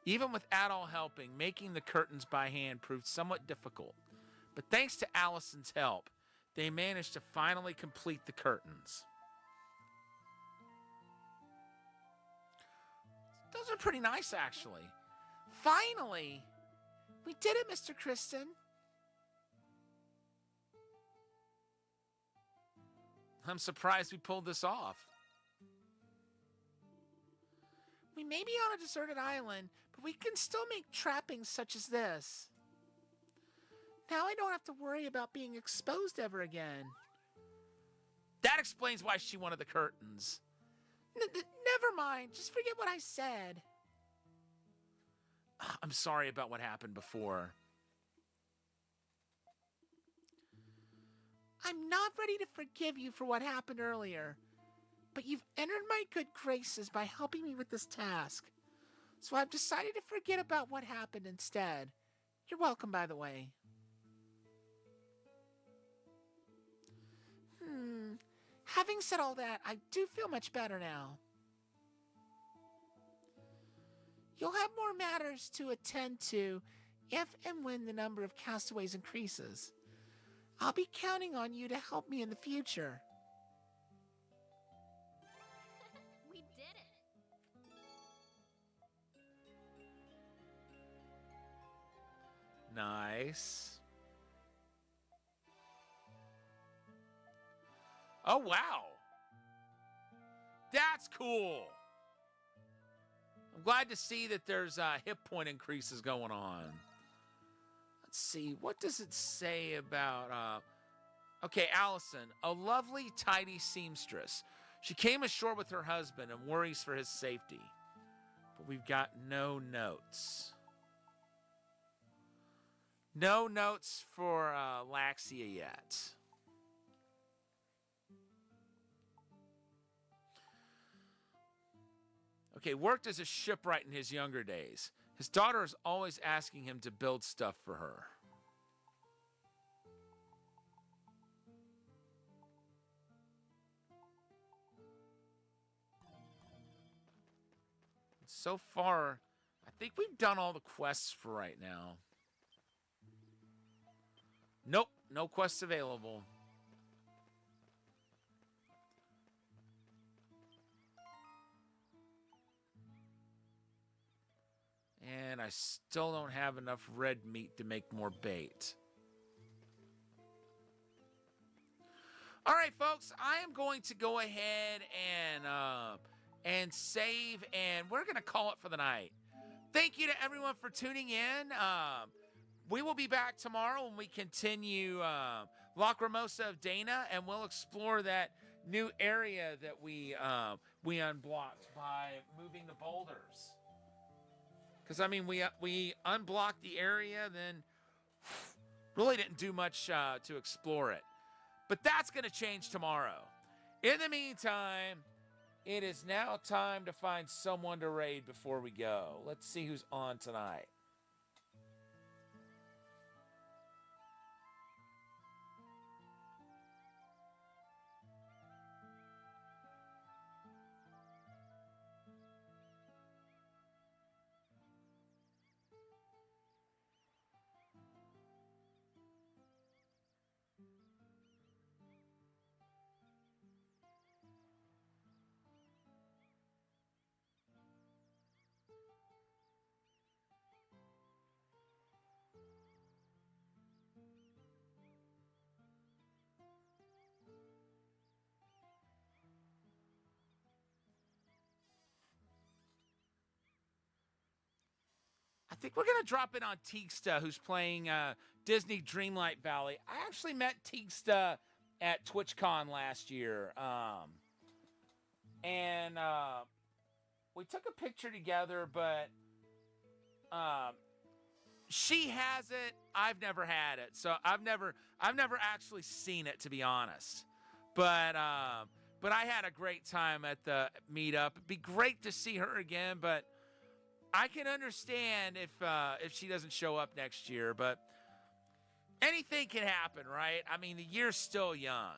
Even with Adol helping, making the curtains by hand proved somewhat difficult. But thanks to Allison's help, they managed to finally complete the curtains. Those are pretty nice, actually. Finally! We did it, Mr. Kristen. I'm surprised we pulled this off. We may be on a deserted island, but we can still make trappings such as this. Now I don't have to worry about being exposed ever again. That explains why she wanted the curtains. Never mind. Just forget what I said. I'm sorry about what happened before. I'm not ready to forgive you for what happened earlier, but you've entered my good graces by helping me with this task. So I've decided to forget about what happened instead. You're welcome, by the way. Having said all that, I do feel much better now. You'll have more matters to attend to if and when the number of castaways increases. I'll be counting on you to help me in the future. We did it. Nice. Oh, wow. That's cool. I'm glad to see that there's hit point increases going on. Let's see. What does it say about... Okay, Allison, a lovely, tidy seamstress. She came ashore with her husband and worries for his safety. But we've got no notes. No notes for Laxia yet. Okay, worked as a shipwright in his younger days. His daughter is always asking him to build stuff for her. So far, I think we've done all the quests for right now. Nope, no quests available. And I still don't have enough red meat to make more bait. All right, folks, I am going to go ahead and save, and we're going to call it for the night. Thank you to everyone for tuning in. We will be back tomorrow when we continue Lacrimosa of Dana, and we'll explore that new area that we unblocked by moving the boulders. Because, I mean, we unblocked the area, then really didn't do much to explore it. But that's going to change tomorrow. In the meantime, it is now time to find someone to raid before we go. Let's see who's on tonight. I think we're going to drop in on Teeksta, who's playing Disney Dreamlight Valley. I actually met Teeksta at TwitchCon last year. And we took a picture together, but she has it. I've never had it. So I've never actually seen it, to be honest. But I had a great time at the meetup. It'd be great to see her again, but I can understand if she doesn't show up next year, but anything can happen, right? I mean, the year's still young,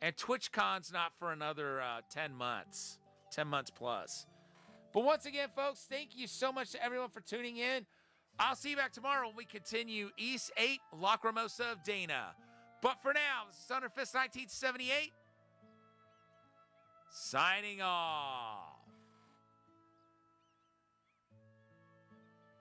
and TwitchCon's not for another 10 months plus. But once again, folks, thank you so much to everyone for tuning in. I'll see you back tomorrow when we continue East 8, Lacrimosa of Dana. But for now, this is Thunderfist 1978, signing off.